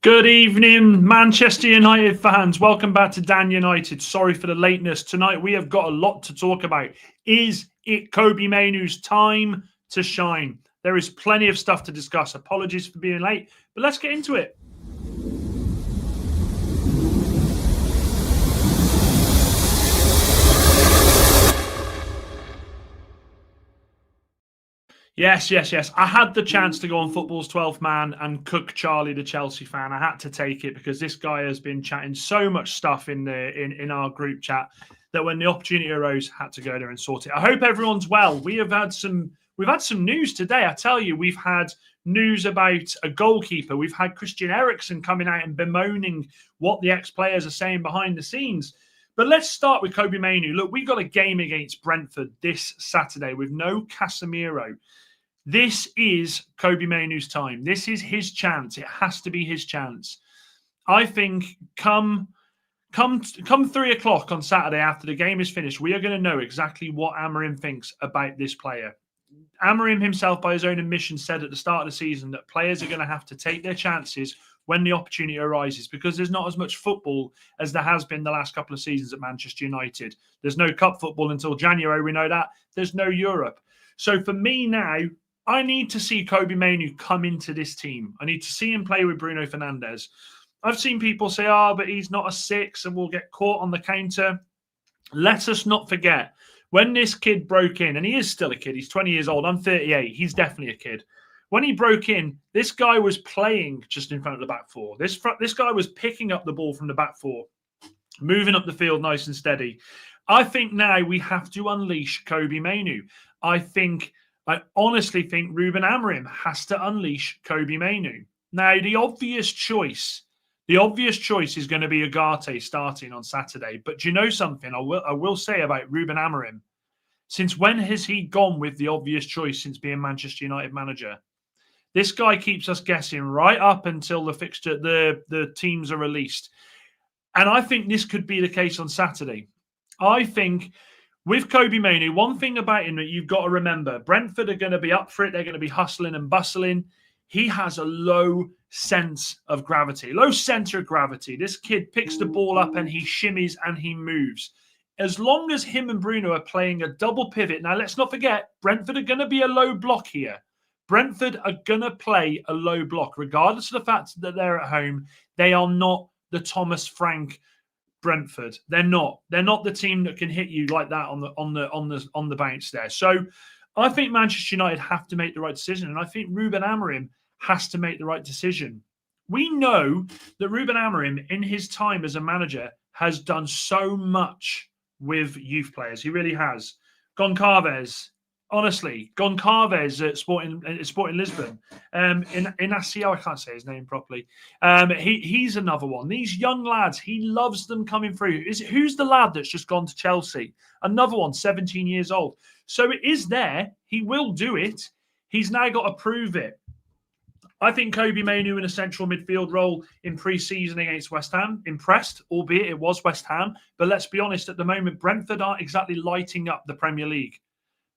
Good evening, Manchester United fans. Welcome back to Dan United. Sorry for the lateness. Tonight we have got a lot to talk about. Is it Kobbie Mainoo's time to shine? There is plenty of stuff to discuss. Apologies for being late, but let's get into it. Yes. I had the chance to go on Football's 12th Man and cook Charlie, the Chelsea fan. I had to take it because this guy has been chatting so much stuff in our group chat that when the opportunity arose, I had to go there and sort it. I hope everyone's well. We've had some news today. I tell you, we've had news about a goalkeeper. We've had Christian Eriksen coming out and bemoaning what the ex-players are saying behind the scenes. But let's start with Kobbie Mainoo. Look, we got a game against Brentford this Saturday with no Casemiro. This is Kobbie Mainoo's time. This is his chance. It has to be his chance. I think come 3 o'clock on Saturday after the game is finished, we are going to know exactly what Amorim thinks about this player. Amorim himself, by his own admission, said at the start of the season that players are going to have to take their chances when the opportunity arises because there's not as much football as there has been the last couple of seasons at Manchester United. There's no cup football until January. We know that. There's no Europe. So for me now, I need to see Kobbie Mainoo come into this team. I need to see him play with Bruno Fernandes. I've seen people say, but he's not a 6 and will get caught on the counter. Let us not forget, when this kid broke in, and he is still a kid, he's 20 years old, I'm 38, he's definitely a kid. When he broke in, this guy was playing just in front of the back four. This guy was picking up the ball from the back four, moving up the field nice and steady. I think now we have to unleash Kobbie Mainoo. I honestly think Ruben Amorim has to unleash Kobbie Mainoo. Now, the obvious choice is going to be Ugarte starting on Saturday. But do you know something? I will say about Ruben Amorim. Since when has he gone with the obvious choice since being Manchester United manager? This guy keeps us guessing right up until the teams are released. And I think this could be the case on Saturday. I think with Kobbie Mainoo, one thing about him that you've got to remember, Brentford are going to be up for it. They're going to be hustling and bustling. He has a low sense of gravity, low center of gravity. This kid picks the ball up and he shimmies and he moves. As long as him and Bruno are playing a double pivot. Now, let's not forget, Brentford are going to be a low block here. Brentford are going to play a low block, regardless of the fact that they're at home. They are not the Thomas Frank Brentford. They're not the team that can hit you like that on the bounce there. So I think Manchester United have to make the right decision, and I think Ruben Amorim has to make the right decision. We know that Ruben Amorim, in his time as a manager, has done so much with youth players. He really has. Goncalves, honestly, Goncalves at Sporting Lisbon. Inacio, I can't say his name properly. He's another one. These young lads, he loves them coming through. Who's the lad that's just gone to Chelsea? Another one, 17 years old. So it is there. He will do it. He's now got to prove it. I think Kobbie Mainoo in a central midfield role in pre-season against West Ham impressed, albeit it was West Ham. But let's be honest, at the moment, Brentford aren't exactly lighting up the Premier League.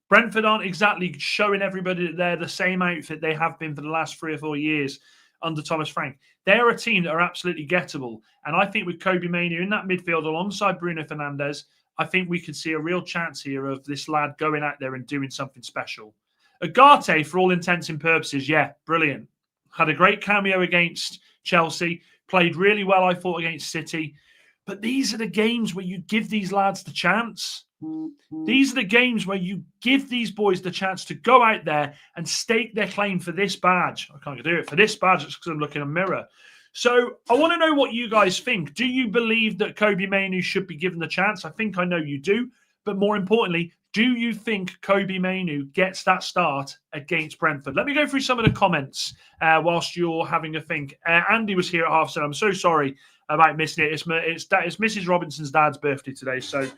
Brentford aren't exactly showing everybody that they're the same outfit they have been for the last 3 or 4 years under Thomas Frank. They're a team that are absolutely gettable. And I think with Kobbie Mainoo in that midfield alongside Bruno Fernandes, I think we could see a real chance here of this lad going out there and doing something special. Ugarte, for all intents and purposes, yeah, brilliant. Had a great cameo against Chelsea. Played really well, I thought, against City. But these are the games where you give these lads the chance. These are the games where you give these boys the chance to go out there and stake their claim for this badge. I can't do it for this badge. It's because I'm looking in a mirror. So I want to know what you guys think. Do you believe that Kobbie Mainoo should be given the chance? I think I know you do. But more importantly, do you think Kobbie Mainoo gets that start against Brentford? Let me go through some of the comments whilst you're having a think. Andy was here at half, so I'm so sorry about missing it. It's Mrs. Robinson's dad's birthday today, so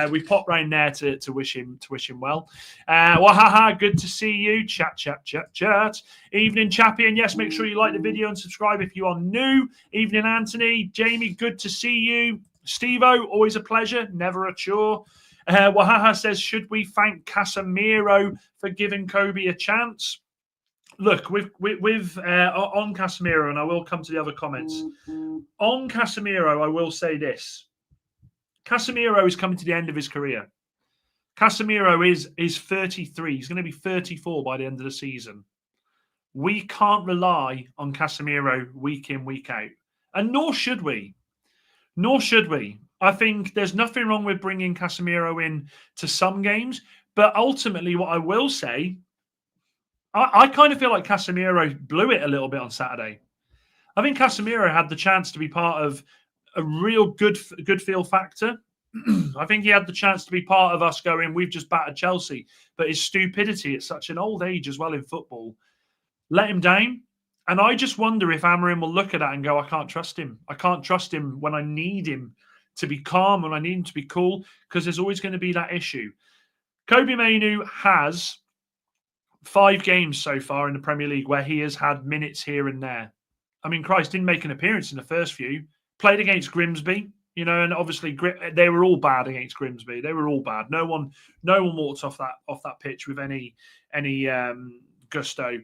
we popped round there to wish him well. Good to see you. Chat. Evening, Chappie, and yes, make sure you like the video and subscribe if you are new. Evening, Anthony. Jamie, good to see you. Steve-O, always a pleasure, never a chore. Says, should we thank Casemiro for giving Kobbie a chance? look, with on Casemiro, and I will come to the other comments. On Casemiro, I will say this. Casemiro is coming to the end of his career. Casemiro is 33. He's going to be 34 by the end of the season. We can't rely on Casemiro week in, week out. And nor should we. Nor should we. I think there's nothing wrong with bringing Casemiro in to some games. But ultimately, what I will say, I kind of feel like Casemiro blew it a little bit on Saturday. I think Casemiro had the chance to be part of a real good feel factor. I think he had the chance to be part of us going, we've just battered Chelsea. But his stupidity at such an old age as well in football let him down. And I just wonder if Amorim will look at that and go, I can't trust him. I can't trust him when I need him to be calm, when I need him to be cool, because there's always going to be that issue. Kobbie Mainoo has 5 games so far in the Premier League where he has had minutes here and there. I mean, Christ, didn't make an appearance in the first few. Played against Grimsby, and obviously they were all bad against Grimsby. They were all bad. No one walked off that pitch with any gusto.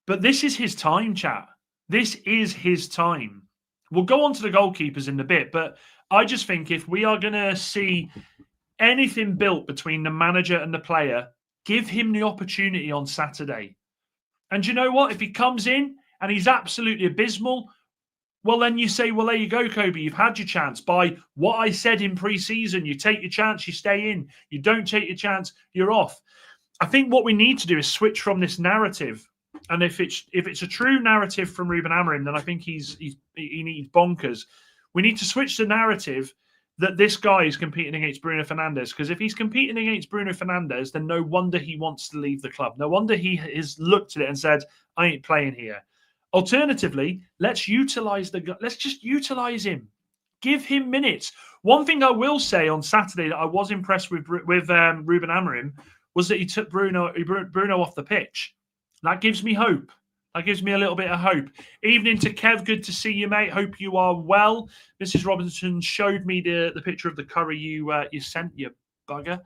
But this is his time, chat. This is his time. We'll go on to the goalkeepers in a bit, but I just think if we are going to see anything built between the manager and the player, give him the opportunity on Saturday. And you know what? If he comes in and he's absolutely abysmal, well, then you say, well, there you go, Kobbie. You've had your chance. By what I said in pre-season, you take your chance, you stay in. You don't take your chance, you're off. I think what we need to do is switch from this narrative. And if it's a true narrative from Ruben Amorim, then I think he needs bonkers. We need to switch the narrative that this guy is competing against Bruno Fernandes. Because if he's competing against Bruno Fernandes, then no wonder he wants to leave the club. No wonder he has looked at it and said, I ain't playing here. Alternatively, let's just utilize him. Give him minutes. One thing I will say on Saturday that I was impressed with Ruben Amorim was that he took Bruno off the pitch. That gives me hope. That gives me a little bit of hope. Evening to Kev. Good to see you, mate. Hope you are well. Mrs. Robinson showed me the picture of the curry you sent, you bugger.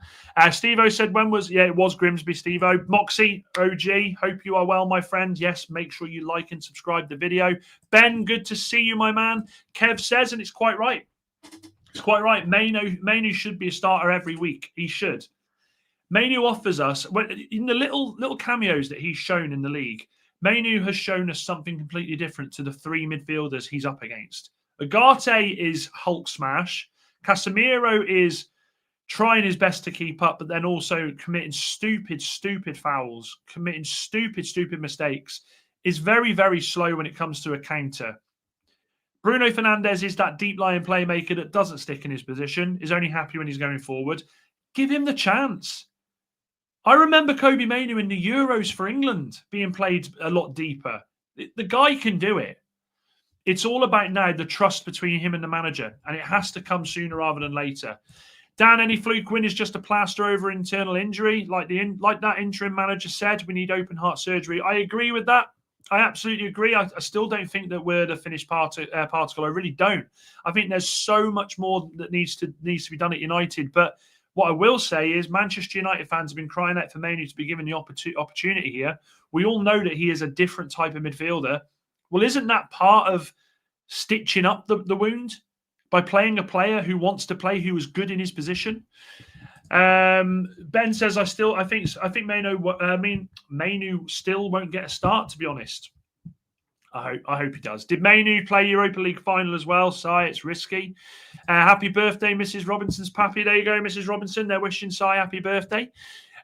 Steve-O said, it was Grimsby, Steve-O. Moxie, OG, hope you are well, my friend. Yes, make sure you like and subscribe the video. Ben, good to see you, my man. Kev says, and it's quite right. It's quite right. Manoo should be a starter every week. He should. Manoo offers us, in the little cameos that he's shown in the league, Manoo has shown us something completely different to the 3 midfielders he's up against. Ugarte is Hulk smash. Casemiro is trying his best to keep up, but then also committing stupid fouls, committing stupid mistakes. Is very, very slow when it comes to a counter. Bruno Fernandes is that deep-lying playmaker that doesn't stick in his position, is only happy when he's going forward. Give him the chance. I remember Kobbie Mainoo in the Euros for England being played a lot deeper. The guy can do it. It's all about now the trust between him and the manager, and it has to come sooner rather than later. Dan, any fluke win is just a plaster over internal injury. Like that interim manager said, we need open heart surgery. I agree with that. I absolutely agree. I still don't think that we're the finished particle. I really don't. I think there's so much more that needs to be done at United, but what I will say is Manchester United fans have been crying out for Manoo to be given the opportunity here. We all know that he is a different type of midfielder. Well, isn't that part of stitching up the wound by playing a player who wants to play, who is good in his position? Ben says, I think Manoo still won't get a start, to be honest. I hope he does. Did Manoo play Europa League final as well? Sai, it's risky. Happy birthday, Mrs. Robinson's pappy. There you go, Mrs. Robinson. They're wishing Sai happy birthday.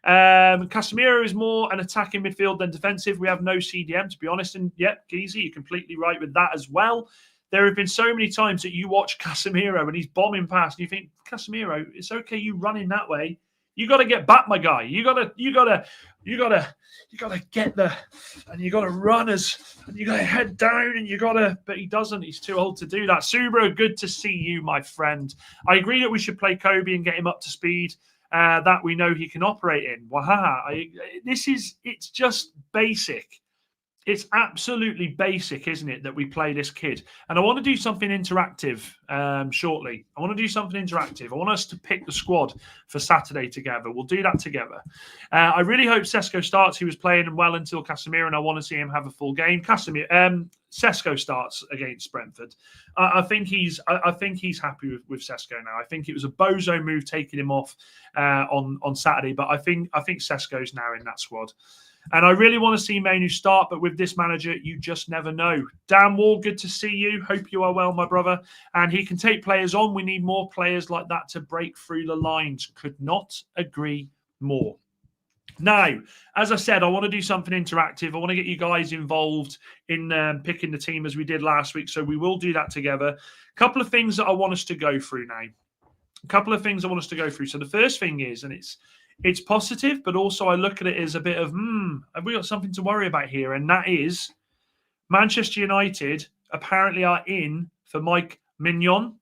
Casemiro is more an attacking midfield than defensive. We have no CDM, to be honest. And yep, Geezy, you're completely right with that as well. There have been so many times that you watch Casemiro and he's bombing past, and you think, Casemiro, it's okay, you running that way. You got to get back, my guy. You gotta get the, and you gotta run and you gotta head down, and but he doesn't. He's too old to do that. Subro, good to see you, my friend. I agree that we should play Kobbie and get him up to speed that we know he can operate in. Wahaha. It's just basic. it's absolutely basic, isn't it, that we play this kid? And I want to do something interactive shortly. I want to do something interactive. I want us to pick the squad for Saturday together. We'll do that together. I really hope Sesko starts. He was playing well until Casemiro, and I want to see him have a full game. Sesko starts against Brentford. I think he's happy with Sesko now. I think it was a bozo move taking him off on Saturday, but I think Sesko's now in that squad. And I really want to see Mainoo start, but with this manager, you just never know. Dan Wall, good to see you. Hope you are well, my brother. And he can take players on. We need more players like that to break through the lines. Could not agree more. Now, as I said, I want to do something interactive. I want to get you guys involved in picking the team as we did last week. So we will do that together. A couple of things that I want us to go through now. So the first thing is, and it's positive, but also I look at it as a bit of, have we got something to worry about here? And that is Manchester United apparently are in for Mike Mignon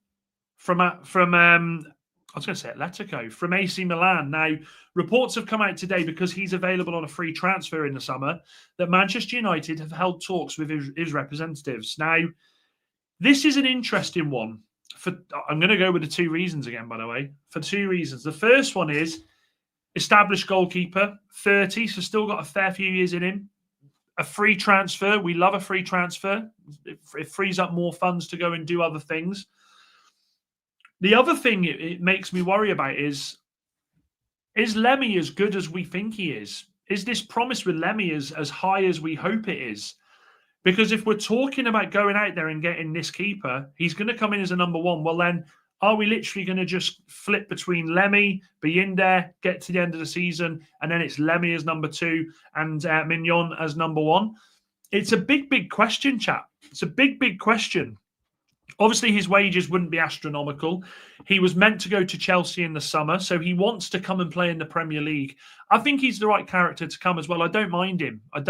from I was going to say Atletico, from AC Milan. Now, reports have come out today because he's available on a free transfer in the summer that Manchester United have held talks with his representatives. Now, this is an interesting one. I'm going to go with the two reasons again, by the way, for two reasons. The first one is established goalkeeper, 30, so still got a fair few years in him. A free transfer. We love a free transfer. It frees up more funds to go and do other things. The other thing it makes me worry about is Lemmy as good as we think he is? Is this promise with Lemmy as high as we hope it is? Because if we're talking about going out there and getting this keeper, he's going to come in as a number one. Well, then, are we literally going to just flip between Lemmy, be in there, get to the end of the season, and then it's Lemmy as number two and Mignon as number one? It's a big, big question, chap. It's a big, big question. Obviously, his wages wouldn't be astronomical. He was meant to go to Chelsea in the summer, so he wants to come and play in the Premier League. I think he's the right character to come as well. I don't mind him. I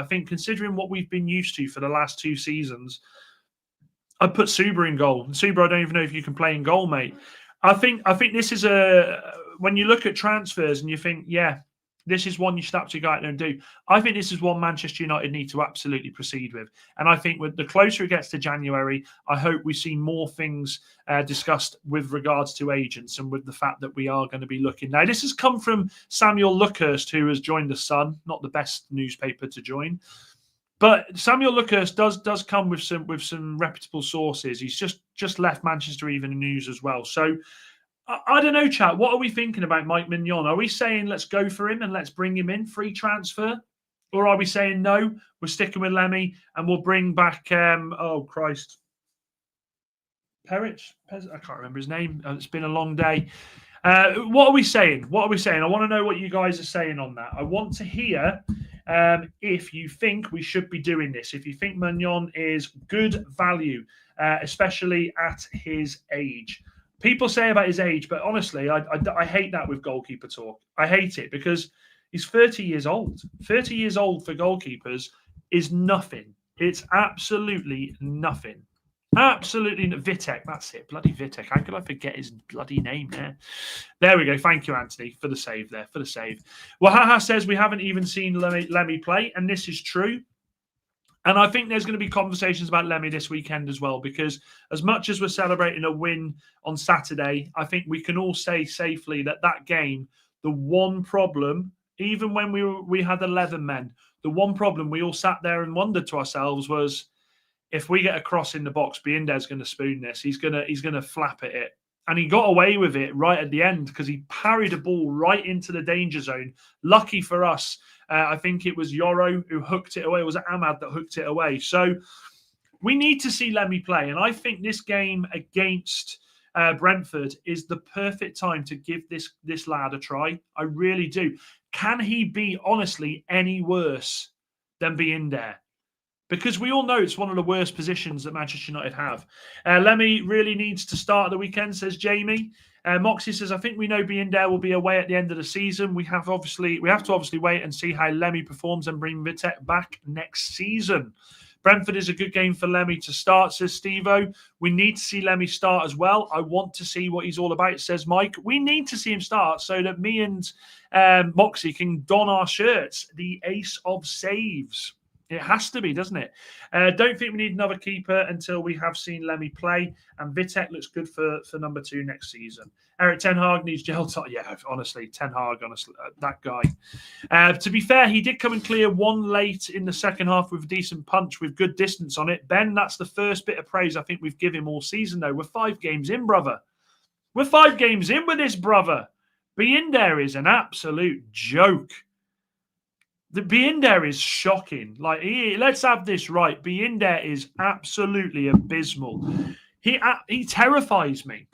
think considering what we've been used to for the last two seasons, I'd put Suba in goal. Suba, I don't even know if you can play in goal, mate. I think this is when you look at transfers and you think, yeah, this is one you should absolutely go out there and do. I think this is one Manchester United need to absolutely proceed with. And I think with the closer it gets to January, I hope we see more things discussed with regards to agents and with the fact that we are going to be looking. Now, this has come from Samuel Luckhurst, who has joined The Sun, not the best newspaper to join. But Samuel Luckhurst does come with some reputable sources. He's just left Manchester Evening News as well. So I don't know, chat. What are we thinking about Mike Mignon? Are we saying let's go for him and let's bring him in, free transfer? Or are we saying no, we're sticking with Lemmy and we'll bring back, Perich? I can't remember his name. It's been a long day. What are we saying? I want to know what you guys are saying on that. I want to hear if you think we should be doing this, if you think Mignon is good value, especially at his age. People say about his age, but honestly, I hate that with goalkeeper talk. I hate it because he's 30 years old. 30 years old for goalkeepers is nothing. It's absolutely nothing. Absolutely. Vitek, that's it. Bloody Vitek. How could I forget his bloody name there? There we go. Thank you, Anthony, for the save there. Wahaha says we haven't even seen Lemmy play, and this is true. And I think there's going to be conversations about Lemmy this weekend as well, because as much as we're celebrating a win on Saturday, I think we can all say safely that game, the one problem, even when we had 11 men, the one problem we all sat there and wondered to ourselves was, if we get a cross in the box, Biender's going to spoon this. He's going to flap at it. And he got away with it right at the end because he parried a ball right into the danger zone. Lucky for us, I think it was Yoro who hooked it away. It was Ahmad that hooked it away. So we need to see Lemmy play. And I think this game against Brentford is the perfect time to give this lad a try. I really do. Can he be, honestly, any worse than Biender? Because we all know it's one of the worst positions that Manchester United have. Lemmy really needs to start at the weekend, says Jamie. Moxie says, I think we know Biender will be away at the end of the season. We have to obviously wait and see how Lemmy performs and bring Vitek back next season. Brentford is a good game for Lemmy to start, says Steve-O. We need to see Lemmy start as well. I want to see what he's all about, says Mike. We need to see him start so that me and Moxie can don our shirts. The ace of saves. It has to be, doesn't it? Don't think we need another keeper until we have seen Lemmy play, and Vitek looks good for number 2 next season. Eric Ten Hag needs gel time. Yeah, honestly, Ten Hag, honestly, that guy. To be fair, he did come and clear one late in the second half with a decent punch with good distance on it. Ben, that's the first bit of praise I think we've given him all season, though. We're 5 games in, brother. We're 5 games in with this, brother. Binder is an absolute joke. The Binder is shocking. Like, let's have this right. Binder is absolutely abysmal. He terrifies me.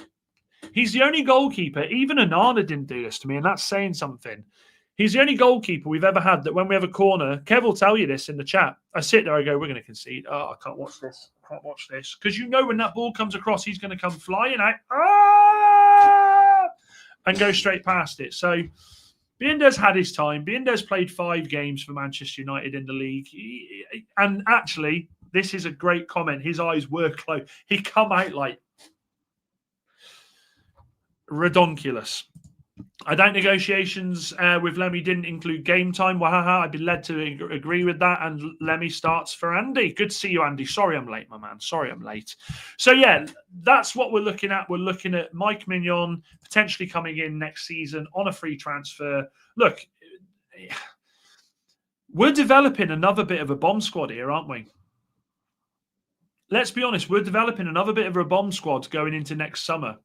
He's the only goalkeeper. Even Onana didn't do this to me, and that's saying something. He's the only goalkeeper we've ever had that when we have a corner, Kev will tell you this in the chat. I sit there, I go, we're going to concede. Oh, I can't watch this. I can't watch this. Because you know when that ball comes across, he's going to come flying out and go straight past it. So Binder's had his time. Binder's played 5 games for Manchester United in the league. And actually, this is a great comment. His eyes were closed. He come out like redonkulous. I doubt negotiations with Lemmy didn't include game time. Wahaha, I'd be led to agree with that. And Lemmy starts for Andy. Good to see you, Andy. Sorry I'm late, my man. Sorry I'm late. So, yeah, that's what we're looking at. We're looking at Mike Mignon potentially coming in next season on a free transfer. Look, we're developing another bit of a bomb squad here, aren't we? Let's be honest. We're developing another bit of a bomb squad going into next summer.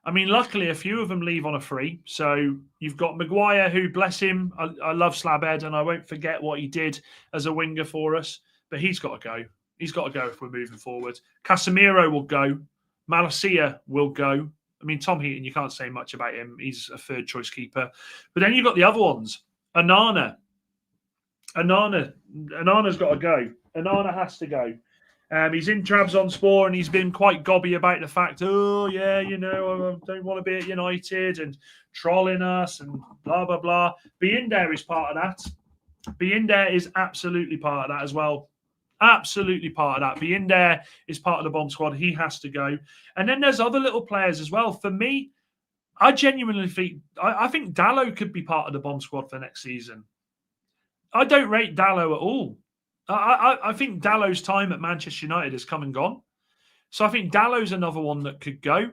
I mean, luckily, a few of them leave on a free. So you've got Maguire, who, bless him, I love Slabhead, and I won't forget what he did as a winger for us. But he's got to go. He's got to go if we're moving forward. Casemiro will go. Malacia will go. I mean, Tom Heaton, you can't say much about him. He's a third-choice keeper. But then you've got the other ones. Onana's got to go. Onana has to go. He's in Trabzonspor and he's been quite gobby about the fact, oh, yeah, you know, I don't want to be at United and trolling us and blah, blah, blah. Binder is part of that. Binder is absolutely part of that as well. Absolutely part of that. Binder is part of the bomb squad. He has to go. And then there's other little players as well. For me, I genuinely think, I think Dalot could be part of the bomb squad for next season. I don't rate Dalot at all. I think Dallow's time at Manchester United has come and gone. So I think Dallow's another one that could go.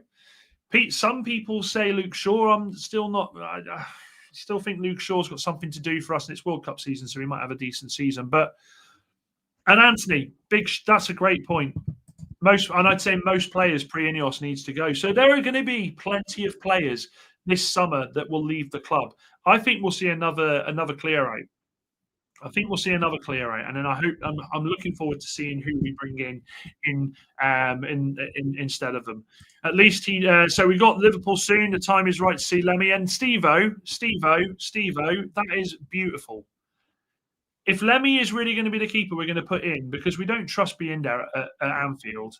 Pete, some people say Luke Shaw. I'm still not. I still think Luke Shaw's got something to do for us in its World Cup season, so he might have a decent season. And Anthony, that's a great point. I'd say most players pre-Ineos needs to go. So there are going to be plenty of players this summer that will leave the club. I think we'll see another clear out. I think we'll see another clear out, and then I'm looking forward to seeing who we bring in instead of them. At least so we got Liverpool soon. The time is right to see Lemmy and Steve-O. That is beautiful. If Lemmy is really going to be the keeper we're going to put in, because we don't trust Binder at Anfield,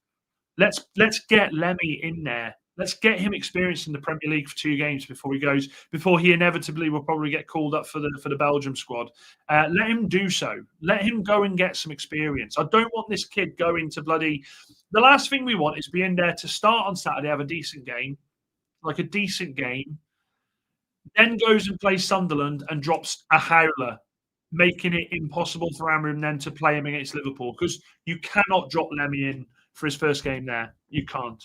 let's get Lemmy in there. Let's get him experienced in the Premier League for 2 games before he inevitably will probably get called up for the Belgium squad. Let him do so. Let him go and get some experience. I don't want this kid going to bloody... The last thing we want is being there to start on Saturday, have a decent game, then goes and plays Sunderland and drops a howler, making it impossible for Amorim then to play him against Liverpool, because you cannot drop Lemmy in for his first game there. You can't.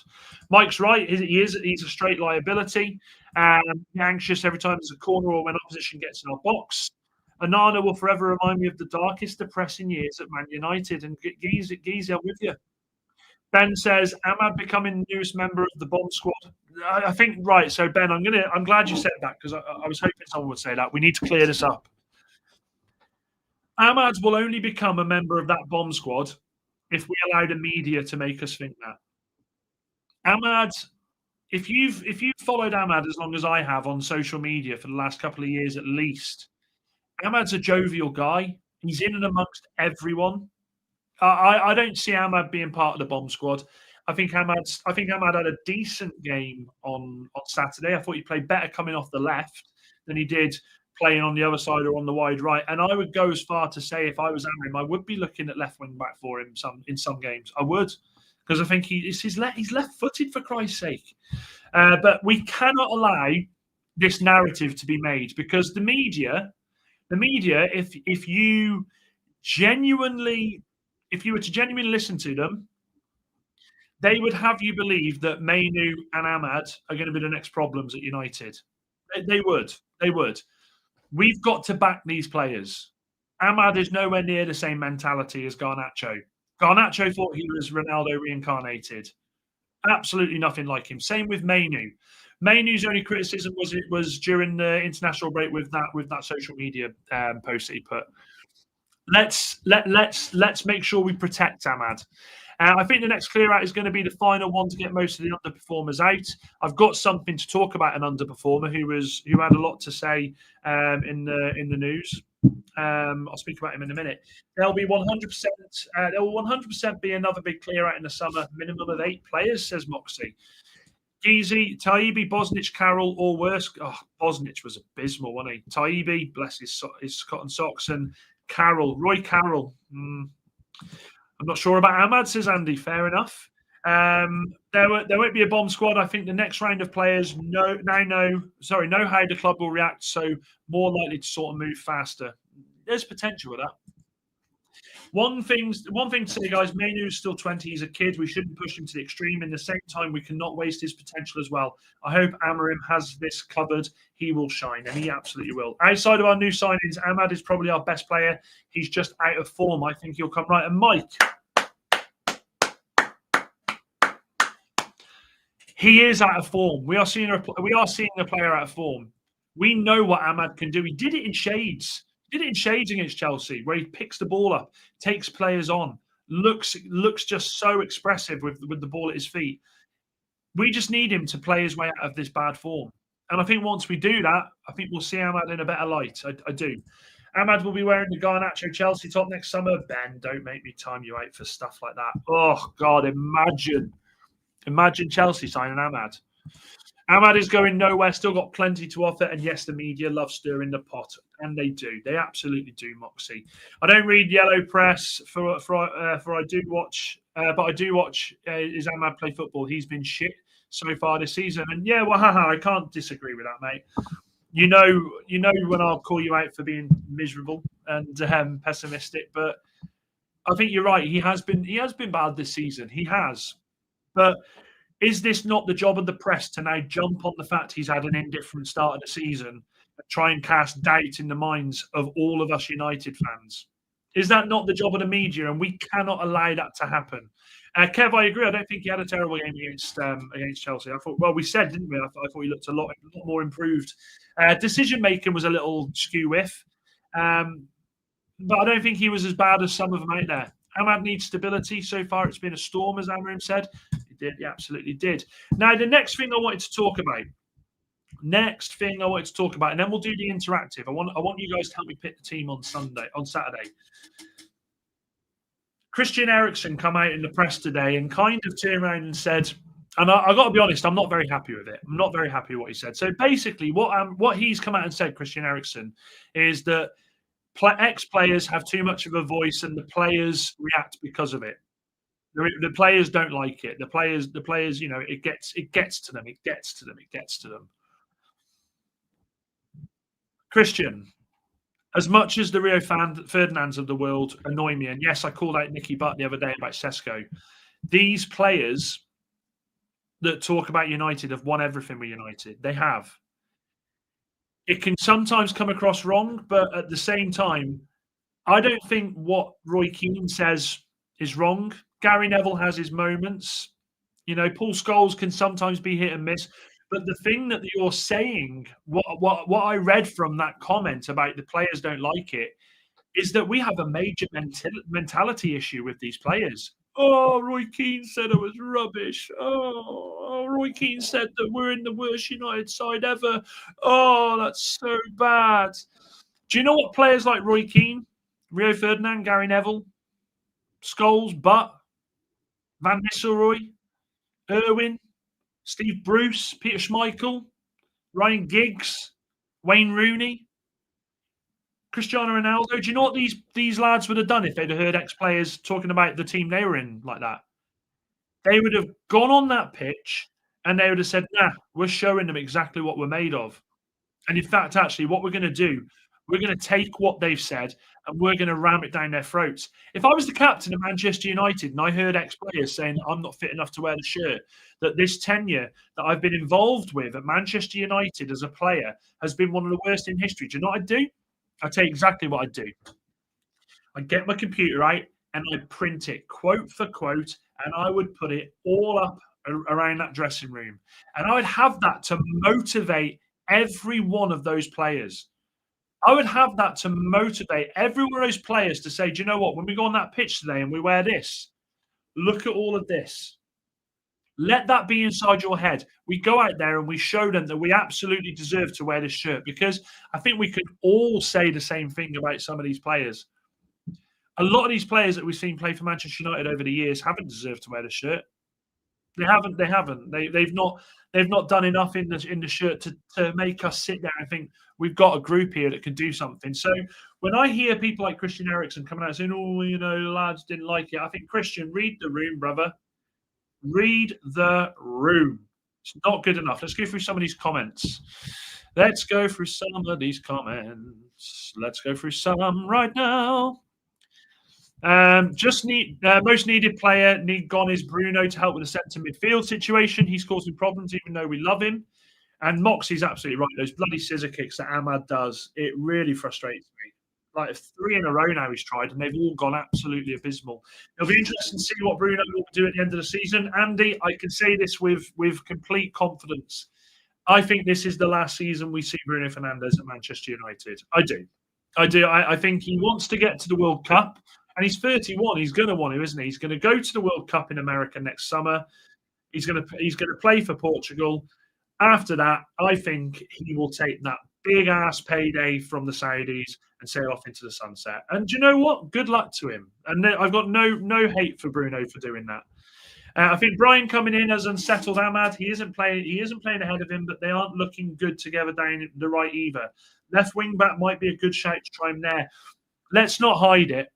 Mike's right. He's a straight liability. Anxious every time there's a corner or when opposition gets in our box. Onana will forever remind me of the darkest, depressing years at Man United. And Geezy, I'm with you. Ben says, Ahmad becoming the newest member of the bomb squad. I think, right. So, Ben, I'm glad you said that, because I was hoping someone would say that. We need to clear this up. Ahmad will only become a member of that bomb squad if we allow the media to make us think that. Ahmad, if you've followed Ahmad as long as I have on social media for the last couple of years at least, Ahmad's a jovial guy. He's in and amongst everyone. I don't see Ahmad being part of the bomb squad. I think Ahmad had a decent game on Saturday. I thought he played better coming off the left than he did playing on the other side or on the wide right. And I would go as far to say, if I was Amorim, I would be looking at left wing back for him in some games. I would, because I think he's left-footed, for Christ's sake. But we cannot allow this narrative to be made, because the media, if you Genuinely, if you were to genuinely listen to them, they would have you believe that Mainoo and Ahmad are going to be the next problems at United. They would. They would. We've got to back these players. Ahmad is nowhere near the same mentality as Garnacho. Garnacho thought he was Ronaldo reincarnated. Absolutely nothing like him. Same with Mainoo. Mainoo's only criticism was it was during the international break with that social media post that he put. Let's make sure we protect Ahmad. I think the next clear out is going to be the final one to get most of the underperformers out. I've got something to talk about an underperformer who had a lot to say in the news. I'll speak about him in a minute. There'll be 100%. There will 100% be another big clear out in the summer. Minimum of 8 players, says Moxie. Geezy, Taibbi, Bosnich, Carroll, or worse. Oh, Bosnich was abysmal, wasn't he? Taibbi, bless his cotton socks, and Carroll, Roy Carroll. I'm not sure about Ahmad, says Andy. Fair enough. There won't be a bomb squad. I think the next round of players know how the club will react, so more likely to sort of move faster. There's potential with that. One thing to say, guys, Mainoo's still 20. He's a kid. We shouldn't push him to the extreme. In the same time, we cannot waste his potential as well. I hope Amorim has this covered. He will shine, and he absolutely will. Outside of our new signings, Ahmad is probably our best player. He's just out of form. I think he'll come right. And Mike, he is out of form. We are seeing a player out of form. We know what Ahmad can do. He did it in shades. Did it in shades against Chelsea, where he picks the ball up, takes players on, looks just so expressive with the ball at his feet. We just need him to play his way out of this bad form. And I think once we do that, I think we'll see Ahmad in a better light. I do. Ahmad will be wearing the Garnacho Chelsea top next summer. Ben, don't make me time you out for stuff like that. Oh, God, imagine Chelsea signing Ahmad. Ahmad is going nowhere, still got plenty to offer, and yes, the media love stirring the pot, and they do. They absolutely do, Moxie. I don't read yellow press for I do watch, but I do watch is Ahmad play football. He's been shit so far this season, and yeah, well, I can't disagree with that, mate. You know when I'll call you out for being miserable and pessimistic, but I think you're right. He has been bad this season. He has, but. Is this not the job of the press to now jump on the fact he's had an indifferent start of the season and try and cast doubt in the minds of all of us United fans? Is that not the job of the media? And we cannot allow that to happen. Kev, I agree. I don't think he had a terrible game against Chelsea. I thought, well, we said, didn't we? I thought he looked a lot more improved. Decision making was a little skew-whiff, but I don't think he was as bad as some of them out there. Ahmad needs stability. So far, it's been a storm, as Amorim said. He absolutely did. Now, the next thing I wanted to talk about, and then we'll do the interactive. I want you guys to help me pick the team on Saturday. Christian Eriksen come out in the press today and kind of turned around and said, and I got to be honest, I'm not very happy with it. I'm not very happy with what he said. So basically, what he's come out and said, Christian Eriksen, is that ex-players have too much of a voice and the players react because of it. The players don't like it. The players, it gets to them. It gets to them. Christian, as much as the Rio Ferdinands of the world annoy me, and yes, I called out Nicky Butt the other day about Sesko, these players that talk about United have won everything with United. They have. It can sometimes come across wrong, but at the same time, I don't think what Roy Keane says is wrong. Gary Neville has his moments. Paul Scholes can sometimes be hit and miss. But the thing that you're saying, what I read from that comment about the players don't like it, is that we have a major mentality issue with these players. Oh, Roy Keane said it was rubbish. Oh, Roy Keane said that we're in the worst United side ever. Oh, that's so bad. Do you know what players like Roy Keane, Rio Ferdinand, Gary Neville, Scholes, Butt, Van Nistelrooy, Irwin, Steve Bruce, Peter Schmeichel, Ryan Giggs, Wayne Rooney, Cristiano Ronaldo. Do you know what these lads would have done if they'd have heard ex-players talking about the team they were in like that? They would have gone on that pitch and they would have said, nah, we're showing them exactly what we're made of. And in fact, actually, what we're going to do, We're going to take what they've said and we're going to ram it down their throats. If I was the captain of Manchester United and I heard ex-players saying I'm not fit enough to wear the shirt, that this tenure that I've been involved with at Manchester United as a player has been one of the worst in history, do you know what I'd do? I'd tell you exactly what I'd do. I'd get my computer out and I'd print it quote for quote and I would put it all up around that dressing room. And I would have that to motivate every one of those players. I would have that to motivate every one of those players to say, do you know what? When we go on that pitch today and we wear this, look at all of this. Let that be inside your head. We go out there and we show them that we absolutely deserve to wear this shirt, because I think we could all say the same thing about some of these players. A lot of these players that we've seen play for Manchester United over the years haven't deserved to wear the shirt. They haven't. They've not done enough in the shirt to make us sit there and think we've got a group here that can do something. So when I hear people like Christian Eriksen coming out saying, "Oh, you know, the lads didn't like it," I think, Christian, read the room, brother. Read the room. It's not good enough. Let's go through some of these comments. Let's go through some of these comments. Let's go through some right now. Most needed player gone is Bruno to help with the centre midfield situation. He's causing problems, even though we love him. And Moxie's absolutely right. Those bloody scissor kicks that Ahmad does, it really frustrates me. Like 3 in a row now he's tried, and they've all gone absolutely abysmal. It'll be interesting to see what Bruno will do at the end of the season. Andy, I can say this with complete confidence. I think this is the last season we see Bruno Fernandes at Manchester United. I do. I think he wants to get to the World Cup. And he's 31. He's going to want to, isn't he? He's going to go to the World Cup in America next summer. He's going to play for Portugal. After that, I think he will take that big ass payday from the Saudis and sail off into the sunset. And do you know what? Good luck to him. And I've got no hate for Bruno for doing that. I think Brian coming in as unsettled Ahmad. He isn't playing ahead of him, but they aren't looking good together down the right either. Left wing back might be a good shout to try him there. Let's not hide it.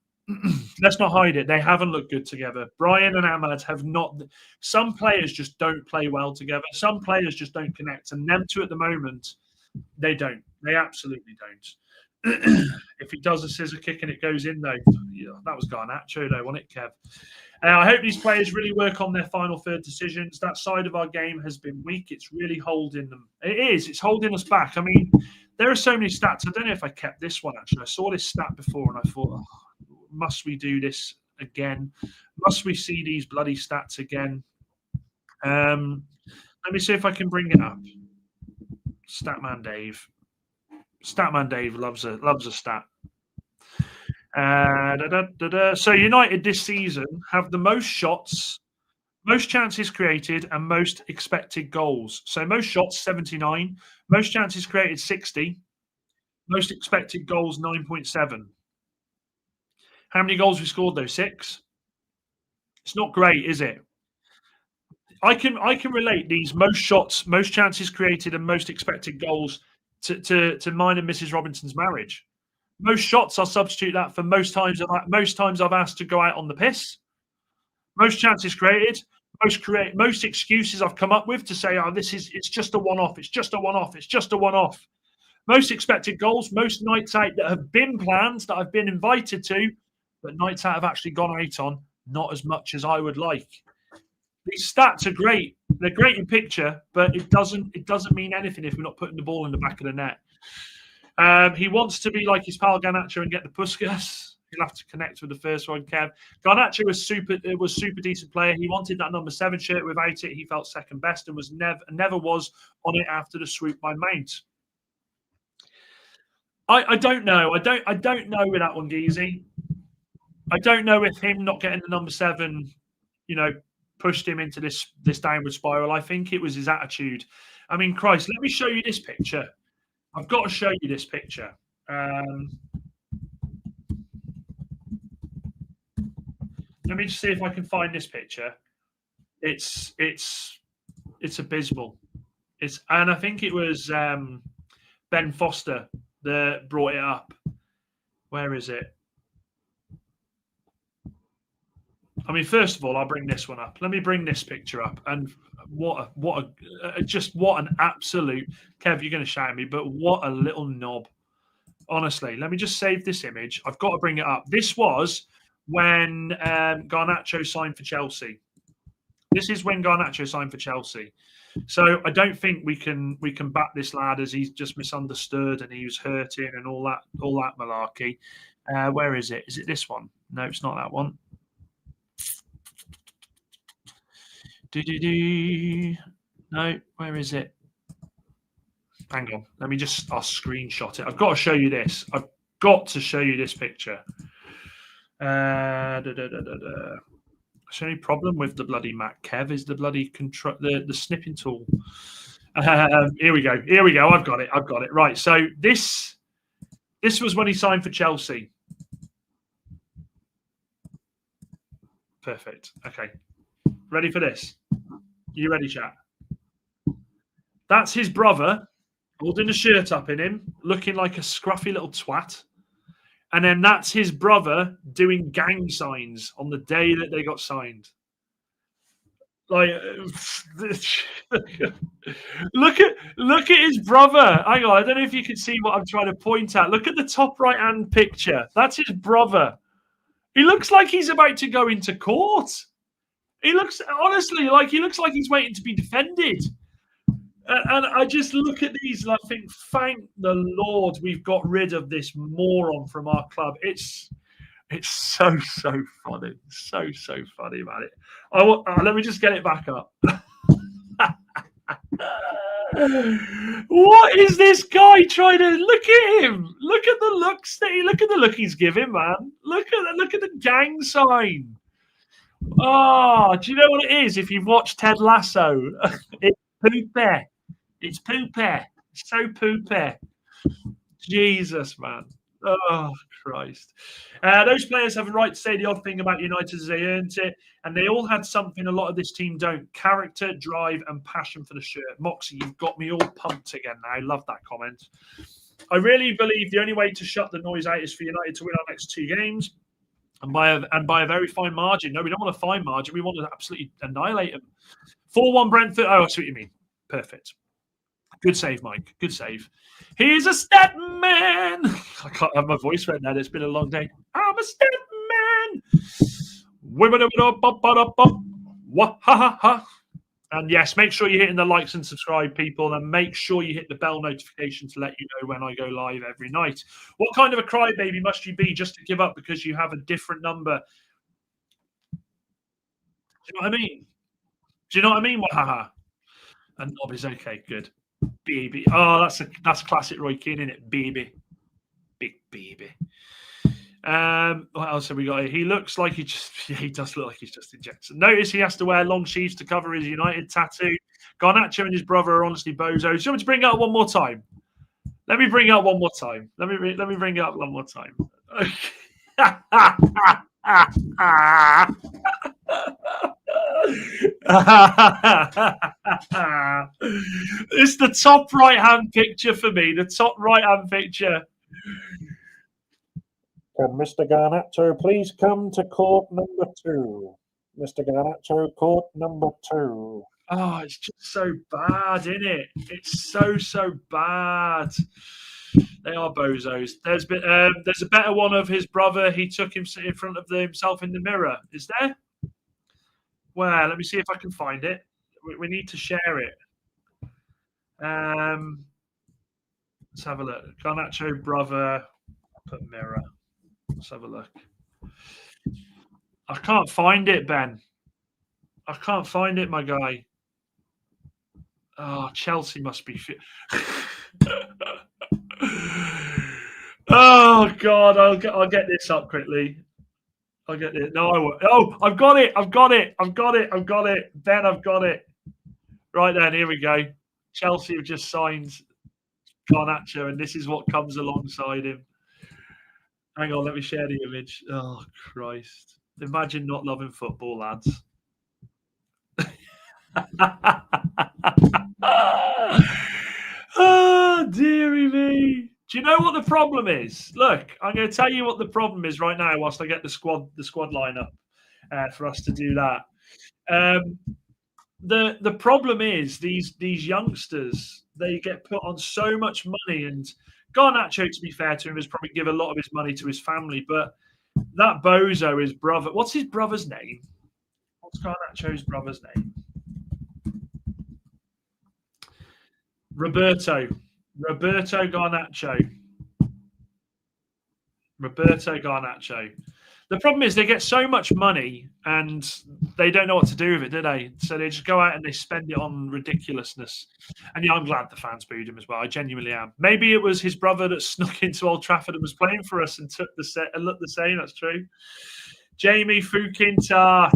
Let's not hide it. They haven't looked good together. Brian and Ahmad have not. Some players just don't play well together. Some players just don't connect. And them two at the moment, they don't. They absolutely don't. If he does a scissor kick and it goes in, though, that was Garnacho, though, wasn't it, Kev? I hope these players really work on their final third decisions. That side of our game has been weak. It's really holding them. It is. It's holding us back. I mean, there are so many stats. I don't know if I kept this one, actually. I saw this stat before and I thought, must we do this again? Must we see these bloody stats again? Let me see if I can bring it up. Statman Dave. Statman Dave loves a stat. So United this season have the most shots, most chances created, and most expected goals. So most shots, 79. Most chances created, 60. Most expected goals, 9.7. How many goals we scored, though? 6. It's not great, is it? I can relate these most shots, most chances created, and most expected goals to mine and Mrs. Robinson's marriage. Most shots, I'll substitute that for most times I've asked to go out on the piss. Most chances created, most excuses I've come up with to say, it's just a one-off, it's just a one-off, it's just a one-off. Most expected goals, most nights out that have been planned, that I've been invited to, but nights out have actually gone out on, not as much as I would like. These stats are great. They're great in picture, but it doesn't mean anything if we're not putting the ball in the back of the net. He wants to be like his pal Garnacho and get the Puskas. He'll have to connect with the first one, Kev. Garnacho was super decent player. He wanted that number 7 shirt. Without it, he felt second best and was never was on it after the swoop by Mount. I don't know. I don't know with that one, Geezy. I don't know if him not getting the number 7, pushed him into this downward spiral. I think it was his attitude. I mean, Christ, let me show you this picture. I've got to show you this picture. Let me just see if I can find this picture. It's abysmal. And I think it was Ben Foster that brought it up. Where is it? I mean, first of all, I'll bring this one up. Let me bring this picture up. And what an absolute, Kev, you're going to shout at me, but what a little knob. Honestly, let me just save this image. I've got to bring it up. This was when Garnacho signed for Chelsea. This is when Garnacho signed for Chelsea. So I don't think we can back this lad as he's just misunderstood and he was hurting and all that malarkey. Where is it? Is it this one? No, it's not that one. No, where is it? Hang on. Let me just. I'll screenshot it. I've got to show you this. I've got to show you this picture. The only problem with the bloody Mac Kev is the bloody control, the snipping tool. Here we go. I've got it. Right. So this was when he signed for Chelsea. Perfect. Okay. Ready for this? You ready, chat? That's his brother holding a shirt up in him, looking like a scruffy little twat. And then that's his brother doing gang signs on the day that they got signed. Like, look at his brother. Hang on, I don't know if you can see what I'm trying to point at. Look at the top right-hand picture. That's his brother. He looks like he's about to go into court. He looks, honestly, like he's waiting to be defended. And I just look at these and I think, thank the Lord we've got rid of this moron from our club. It's so funny. So funny about it. Let me just get it back up. What is this guy trying to look at him? Look at the look he's giving, man. Look at the gang sign. Oh, do you know what it is? If you've watched Ted Lasso, it's poopy. It's poopy. It's so poopy. Jesus, man. Oh, Christ. Those players have a right to say the odd thing about United as they earned it, and they all had something a lot of this team don't. Character, drive, and passion for the shirt. Moxie, you've got me all pumped again now. I love that comment. I really believe the only way to shut the noise out is for United to win our next 2 games, and by a very fine margin. No, we don't want a fine margin. We want to absolutely annihilate them. 4-1 Brentford. Oh, I see what you mean. Perfect. Good save, Mike. Good save. He's a stat man. I can't have my voice right now. It's been a long day. I'm a stat man. And yes, make sure you're hitting the likes and subscribe, people, and make sure you hit the bell notification to let you know when I go live every night. What kind of a crybaby must you be just to give up because you have a different number? Do you know what I mean? Do you know what I mean? Wahaha. And Nob is okay. Good. Baby. Oh, that's classic Roy Keane, isn't it? Baby. Big baby. What else have we got here? He looks like he does look like he's just injected. Notice he has to wear long sleeves to cover his United tattoo. Garnacho and his brother are honestly bozos. Do you want me to bring it up one more time? Let me bring it up one more time. Let me bring it up one more time. It's the top right-hand picture for me. The top right-hand picture. Can Mr. Garnacho please come to court number 2? Mr. Garnacho, court number 2. Oh, it's just so bad, isn't it? It's so bad. They are bozos. There's a better one of his brother. He took him in front of himself in the mirror. Is there? Well, let me see if I can find it. We need to share it. Let's have a look. Garnacho brother, put mirror. Let's have a look. I can't find it, Ben. I can't find it, my guy. Oh, Chelsea must be fit. Oh God, I'll get this up quickly. I'll get it. No, I won't. Oh, I've got it. Ben, I've got it. Right then, here we go. Chelsea have just signed Garnacho, and this is what comes alongside him. Hang on, let me share the image. Oh, Christ. Imagine not loving football, lads. Oh, dearie me. Do you know what the problem is? Look, I'm going to tell you what the problem is right now whilst I get the squad lineup for us to do that. The problem is these youngsters, they get put on so much money, and Garnacho, to be fair to him, has probably given a lot of his money to his family, but that bozo, his brother. What's his brother's name? What's Garnacho's brother's name? Roberto Garnacho. Roberto Garnacho. The problem is they get so much money and they don't know what to do with it, do they? So they just go out and they spend it on ridiculousness. And yeah, I'm glad the fans booed him as well. I genuinely am. Maybe it was his brother that snuck into Old Trafford and was playing for us and took the set and looked the same. That's true. Jamie Fukin-Tart.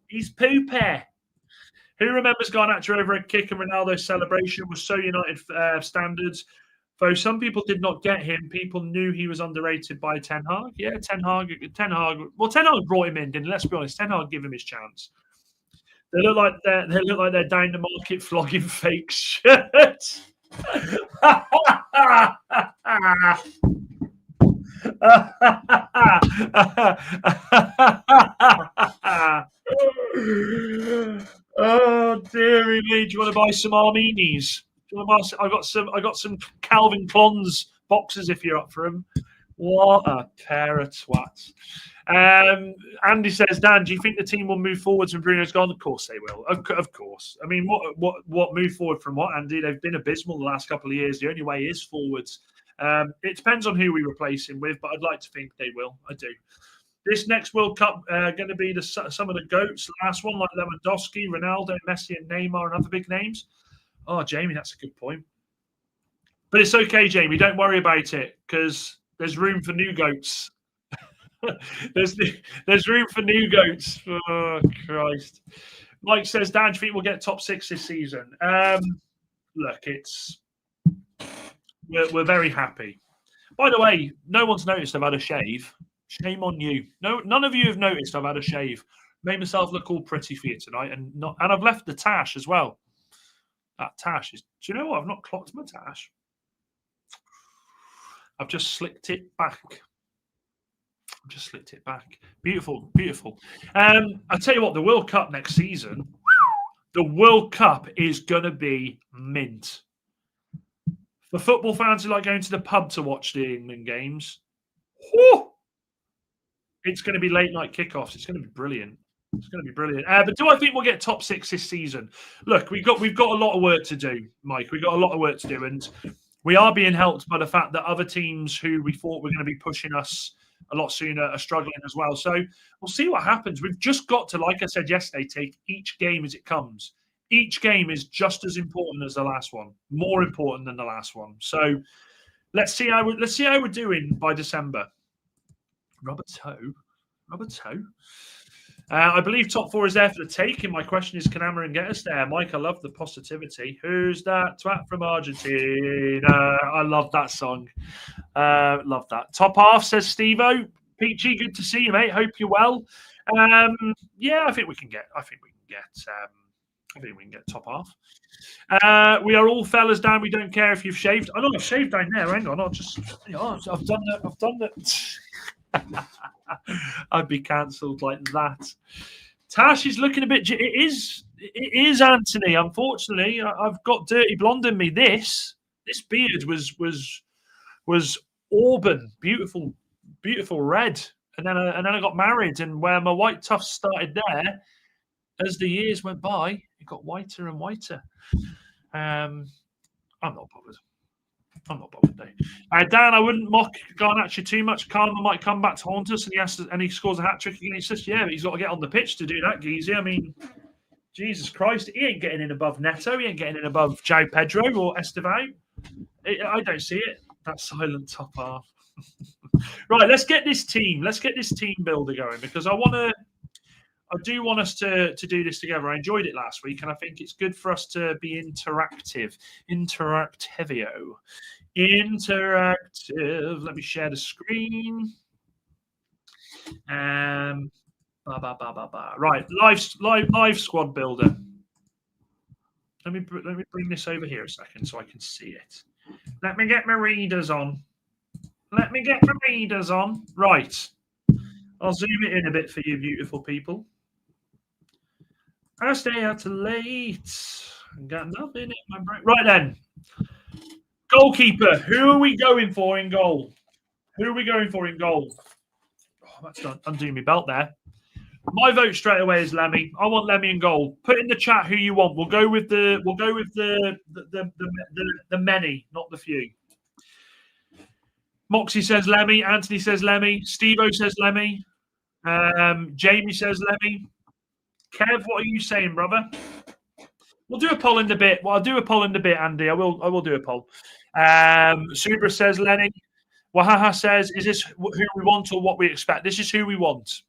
He's poopy. Who remembers Garnacho over a kick and Ronaldo's celebration was so United standards? Though some people did not get him, people knew he was underrated by Ten Hag. Yeah, Ten Hag. Well, Ten Hag brought him in, didn't he? Let's be honest. Ten Hag gave him his chance. They look like they're down the market flogging fake shirts. Oh dearie me! Do you want to buy some Arminis? I got some Calvin Klon's boxes if you're up for them. What a pair of twats. Andy says, Dan, do you think the team will move forwards when Bruno's gone? Of course they will. Of course. I mean, what move forward from what, Andy? They've been abysmal the last couple of years. The only way is forwards. It depends on who we replace him with, but I'd like to think they will. I do. This next World Cup going to be some of the GOATs. Last one, like Lewandowski, Ronaldo, Messi, and Neymar, and other big names. Oh, Jamie, that's a good point. But it's okay, Jamie. Don't worry about it because there's room for new GOATs. there's room for new GOATs. Oh, Christ. Mike says, Dan, do you think we'll get top 6 this season? Look, we're very happy. By the way, no one's noticed I've had a shave. Shame on you. No, none of you have noticed I've had a shave. Made myself look all pretty for you tonight, and I've left the tash as well. That tash is. Do you know what? I've not clocked my tash. I've just slicked it back. Beautiful, beautiful. I tell you what, the World Cup next season, the World Cup is going to be mint. For football fans who like going to the pub to watch the England games, it's going to be late night kickoffs. It's going to be brilliant. But do I think we'll get top 6 this season? Look, we've got a lot of work to do, Mike. We've got a lot of work to do, and we are being helped by the fact that other teams who we thought were going to be pushing us a lot sooner are struggling as well. So we'll see what happens. We've just got to, like I said yesterday, take each game as it comes. Each game is just as important as the last one, more important than the last one. So let's see how we're doing by December. Robert Toe. I believe top 4 is there for the taking. My question is, can Amorim get us there? Mike, I love the positivity. Who's that twat from Argentina? I love that song. Love that. Top half, says Steve-O. Peachy, good to see you, mate. Hope you're well. Yeah, I think we can get top half. We are all fellas down. We don't care if you've shaved. I know I've shaved down there. Hang on, I've done that. I'd be cancelled like that. Tash is looking a bit. It is Anthony. Unfortunately, I've got dirty blonde in me. This beard was auburn, beautiful red, and then I got married, and where my white tufts started there, as the years went by, it got whiter and whiter. I'm not bothered. Though. Dan, I wouldn't mock Garnacho too much. Karma might come back to haunt us, and he scores a hat trick against us. Yeah, but he's got to get on the pitch to do that, Geezy. I mean, Jesus Christ, he ain't getting in above Neto. He ain't getting in above João Pedro or Estevao. I don't see it. That silent top half. Right, let's get this team builder going, because I do want us to do this together. I enjoyed it last week, and I think it's good for us to be interactive. Interactive. Let me share the screen. Right, live squad builder. Let me bring this over here a second so I can see it. Let me get my readers on. Right. I'll zoom it in a bit for you beautiful people. I stay out too late. Got nothing in my brain. Right then. Goalkeeper. Who are we going for in goal? Who are we going for in goal? Oh, that's done. Undoing my belt there. My vote straight away is Lemmy. I want Lemmy in goal. Put in the chat who you want. We'll go with the many, not the few. Moxie says Lemmy. Anthony says Lemmy. Steve-O says Lemmy. Jamie says Lemmy. Kev, what are you saying, brother? We'll do a poll in a bit. Well, I'll do a poll in a bit, Andy. I will do a poll. Subra says Lenny. Wahaha says, is this who we want or what we expect? This is who we want.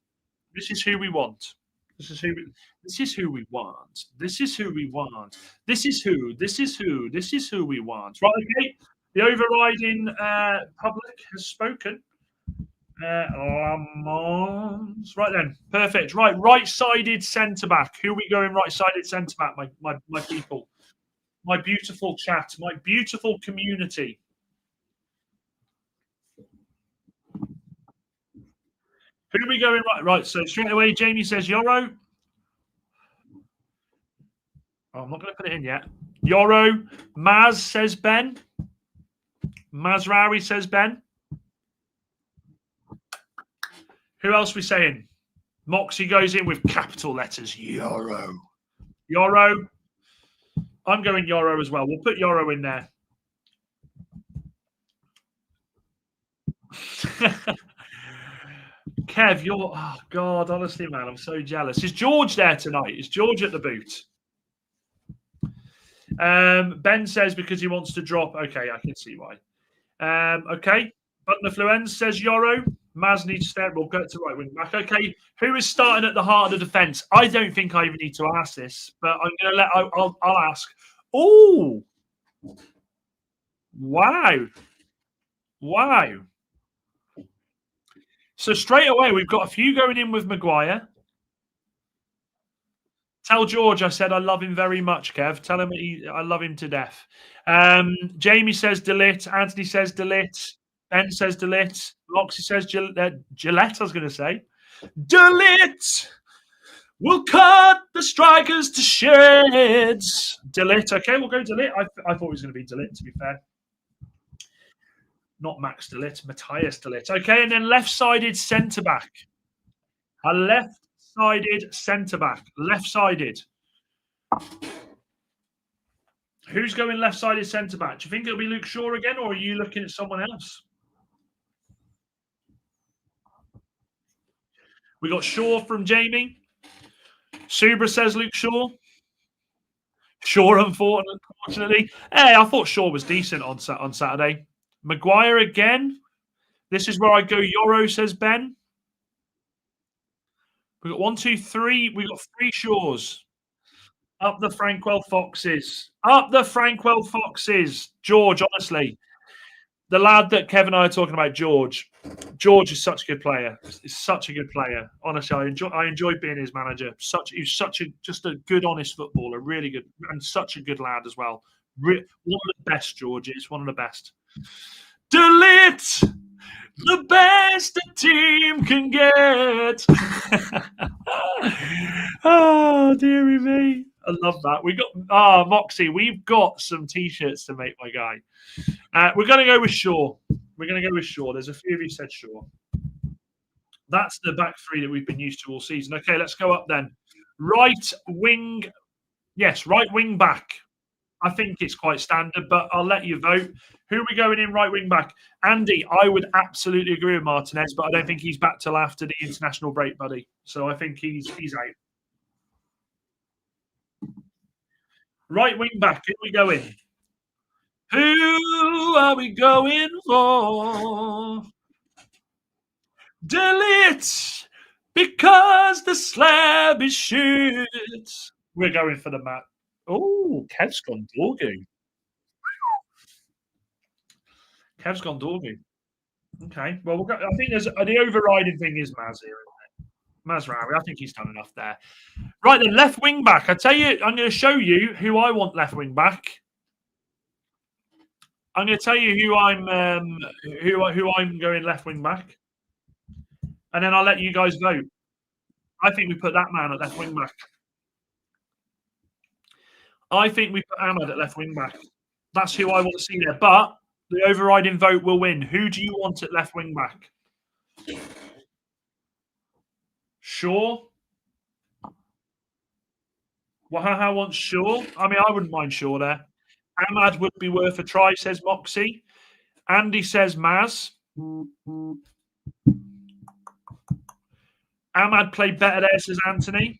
This is who we want. This is who we want. This is who we want. This is who we want. This is who. This is who. This is who we want. Right, okay. The overriding public has spoken. Lamont. Right then, perfect. Right-sided centre back. Who are we going right-sided centre back? My people, my beautiful chat, my beautiful community. Who are we going right? So straight away, Jamie says Yoro. Oh, I'm not going to put it in yet. Yoro. Maz says Ben. Mazraoui says Ben. Who else are we saying? Moxie goes in with capital letters. Yoro. Yoro. I'm going Yoro as well. We'll put Yoro in there. Kev, you're... Oh, God, honestly, man, I'm so jealous. Is George there tonight? Is George at the boot? Ben says because he wants to drop. Okay, I can see why. Okay. Butler Fluens says Yoro. Maz needs to stay. We'll go to right wing back. Okay. Who is starting at the heart of the defence? I don't think I even need to ask this, but I'm going to let... I'll ask. Oh! Wow. Wow. So straight away, we've got a few going in with Maguire. Tell George I said I love him very much, Kev. Tell him I love him to death. Jamie says Delit. Anthony says Delit. Ben says Delit. Loxy says Gillette, I was going to say. Delit! We'll cut the strikers to shreds. Delit. Okay, we'll go Delit. I thought it was going to be Delit, to be fair. Not Max Delit, Matthias Delit. Okay, and then left-sided centre-back. A left-sided centre-back. Left-sided. Who's going left-sided centre-back? Do you think it'll be Luke Shaw again, or are you looking at someone else? We got Shaw from Jamie. Subra says Luke Shaw. Shaw, unfortunately. Hey, I thought Shaw was decent on Saturday. Maguire again. This is where I go. Yoro, says Ben. We got 1, 2, 3. We got 3 Shaws. Up the Frankwell Foxes. Up the Frankwell Foxes. George, honestly. The lad that Kevin and I are talking about, George. George is such a good player. He's such a good player. Honestly, I enjoy being his manager. He's just a good, honest footballer. Really good. And such a good lad as well. One of the best, George is. One of the best. Delete the best a team can get. Oh, dearie me. I love that. We got Moxie, we've got some t-shirts to make, my guy. We're gonna go with Shaw. There's a few of you said Shaw. That's the back three that we've been used to all season. Okay, let's go up then. Right wing. Yes, right wing back. I think it's quite standard, but I'll let you vote. Who are we going in right wing back? Andy, I would absolutely agree with Martinez, but I don't think he's back till after the international break, buddy. So I think he's out. Right wing back, who are we going? Who are we going for? Delete, because the slab is shit. We're going for the mat. Oh, Kev's gone doggy. Kev's gone doggy. Okay. Well, I think there's the overriding thing is Maz here, isn't it? Mazraoui. I think he's done enough there. Right then, left wing back. I tell you, I'm going to show you who I want left wing back. I'm going to tell you who I'm going left wing back, and then I'll let you guys vote. I think we put that man at left wing back. I think we put Ahmad at left wing back. That's who I want to see there. But the overriding vote will win. Who do you want at left wing back? Shaw? Wahaha wants Shaw. I mean, I wouldn't mind Shaw there. Ahmad would be worth a try, says Moxie. Andy says Maz. Ahmad played better there, says Anthony.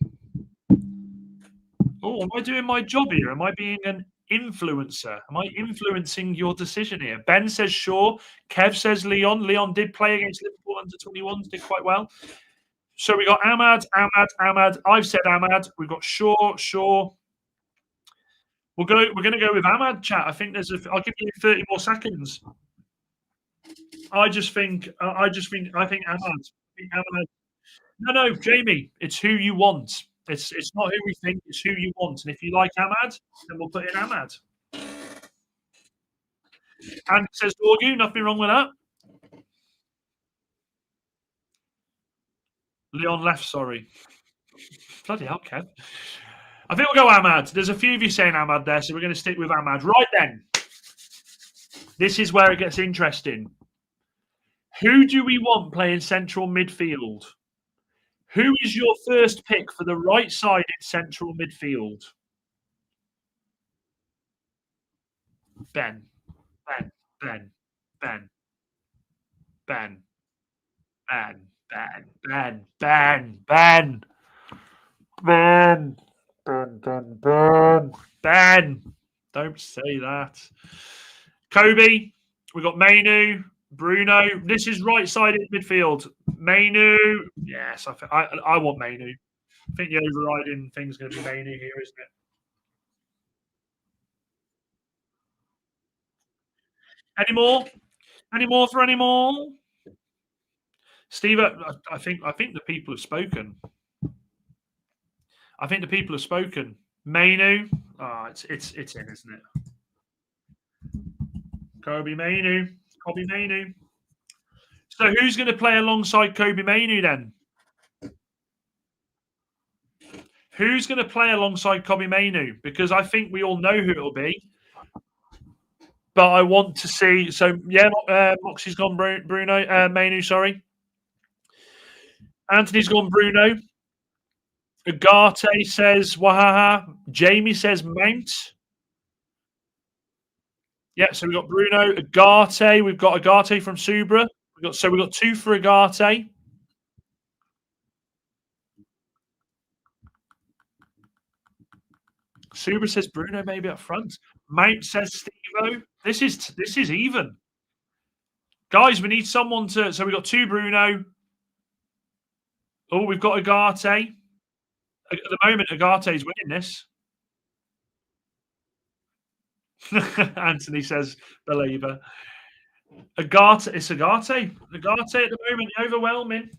Oh, am I doing my job here? Am I being an influencer? Am I influencing your decision here? Ben says Shaw. Kev says Leon. Leon did play against Liverpool under 21s, did quite well. So we got Ahmad. I've said Ahmad. We've got Shaw. We're going to go with Ahmad, chat. I think I'll give you 30 more seconds. I think Ahmad. No, Jamie. It's who you want. It's not who we think. It's who you want. And if you like Ahmad, then we'll put in Ahmad. And says Dorgu, nothing wrong with that. Leon left. Sorry. Bloody hell, Kev. I think we'll go Ahmad. There's a few of you saying Ahmad there, so we're going to stick with Ahmad. Right then. This is where it gets interesting. Who do we want playing central midfield? Who is your first pick for the right-sided central midfield? Ben. Don't say that. Kobbie. We got Mainoo. Bruno. This is right-sided midfield. Mainoo. Yes, I want Mainoo. I think the overriding thing's going to be Mainoo here, isn't it? Any more? Any more for any more? Steve, I think the people have spoken. I think the people have spoken. Mainoo. It's in, isn't it? Kobbie Mainoo. So who's going to play alongside Kobbie Mainoo then? Who's going to play alongside Kobbie Mainoo? Because I think we all know who it'll be. But I want to see. So yeah, Moxie's gone Bruno Mainoo. Sorry, Anthony's gone Bruno. Agate says Wahaha. Jamie says Mount. Yeah, so we've got Bruno, Agate. We've got Agate from Subra. We've got two for Agate. Subra says Bruno maybe up front. Mount says Stevo. This is even. Guys, we need someone to. So we've got two Bruno. Oh, we've got Agate. At the moment, Agate's winning this. Anthony says, believer. Agate. It's Agate. Agate at the moment, overwhelming.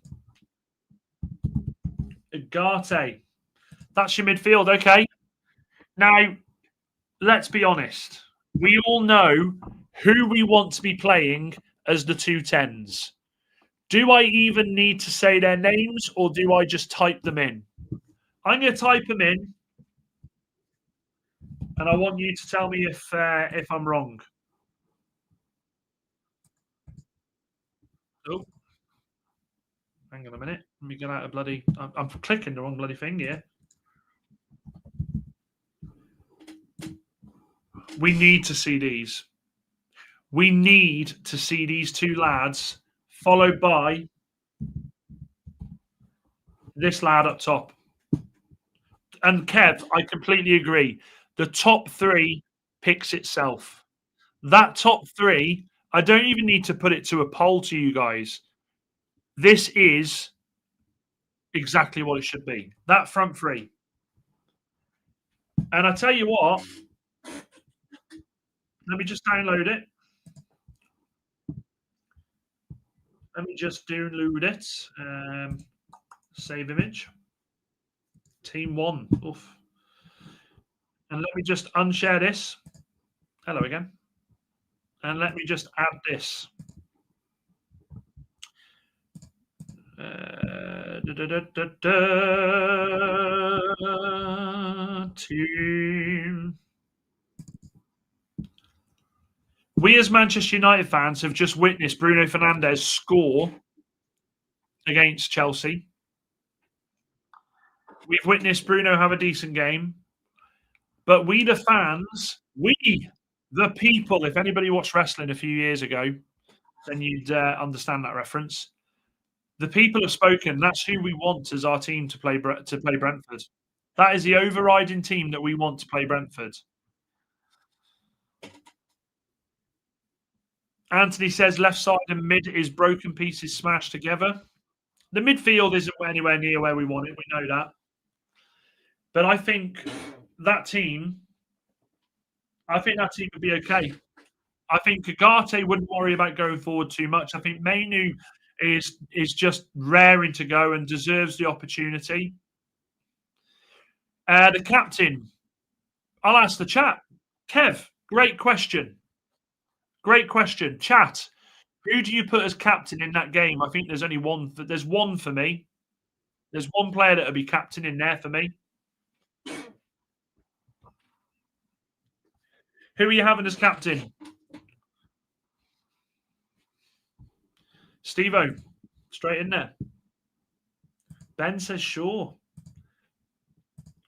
Agate. That's your midfield. Okay. Now, let's be honest. We all know who we want to be playing as the 210s. Do I even need to say their names or do I just type them in? I'm going to type them in. And I want you to tell me if I'm wrong. Oh. Hang on a minute. Let me get out of bloody... I'm clicking the wrong bloody thing here. We need to see these. We need to see these two lads followed by this lad up top. And Kev, I completely agree. The top three picks itself. That top three, I don't even need to put it to a poll to you guys. This is exactly what it should be. That front three. And I tell you what, let me just download it. Let me just download it. Save image. Team one. Oof. And let me just unshare this. Hello again. And let me just add this. Team We as Manchester United fans have just witnessed Bruno Fernandes score against Chelsea. We've witnessed Bruno have a decent game. But we, the fans, we, the people, if anybody watched wrestling a few years ago, then you'd understand that reference. The people have spoken. That's who we want as our team to play Brentford. That is the overriding team that we want to play Brentford. Anthony says left side and mid is broken pieces smashed together. The midfield isn't anywhere near where we want it. We know that. But I think that team would be okay. I think Kagate wouldn't worry about going forward too much. I think Mainoo is just raring to go and deserves the opportunity. The captain, I'll ask the chat. Kev, great question. Great question. Chat, who do you put as captain in that game? I think there's only one. There's one for me. There's one player that will be captain in there for me. Who are you having as captain? Steve-O, straight in there. Ben says sure.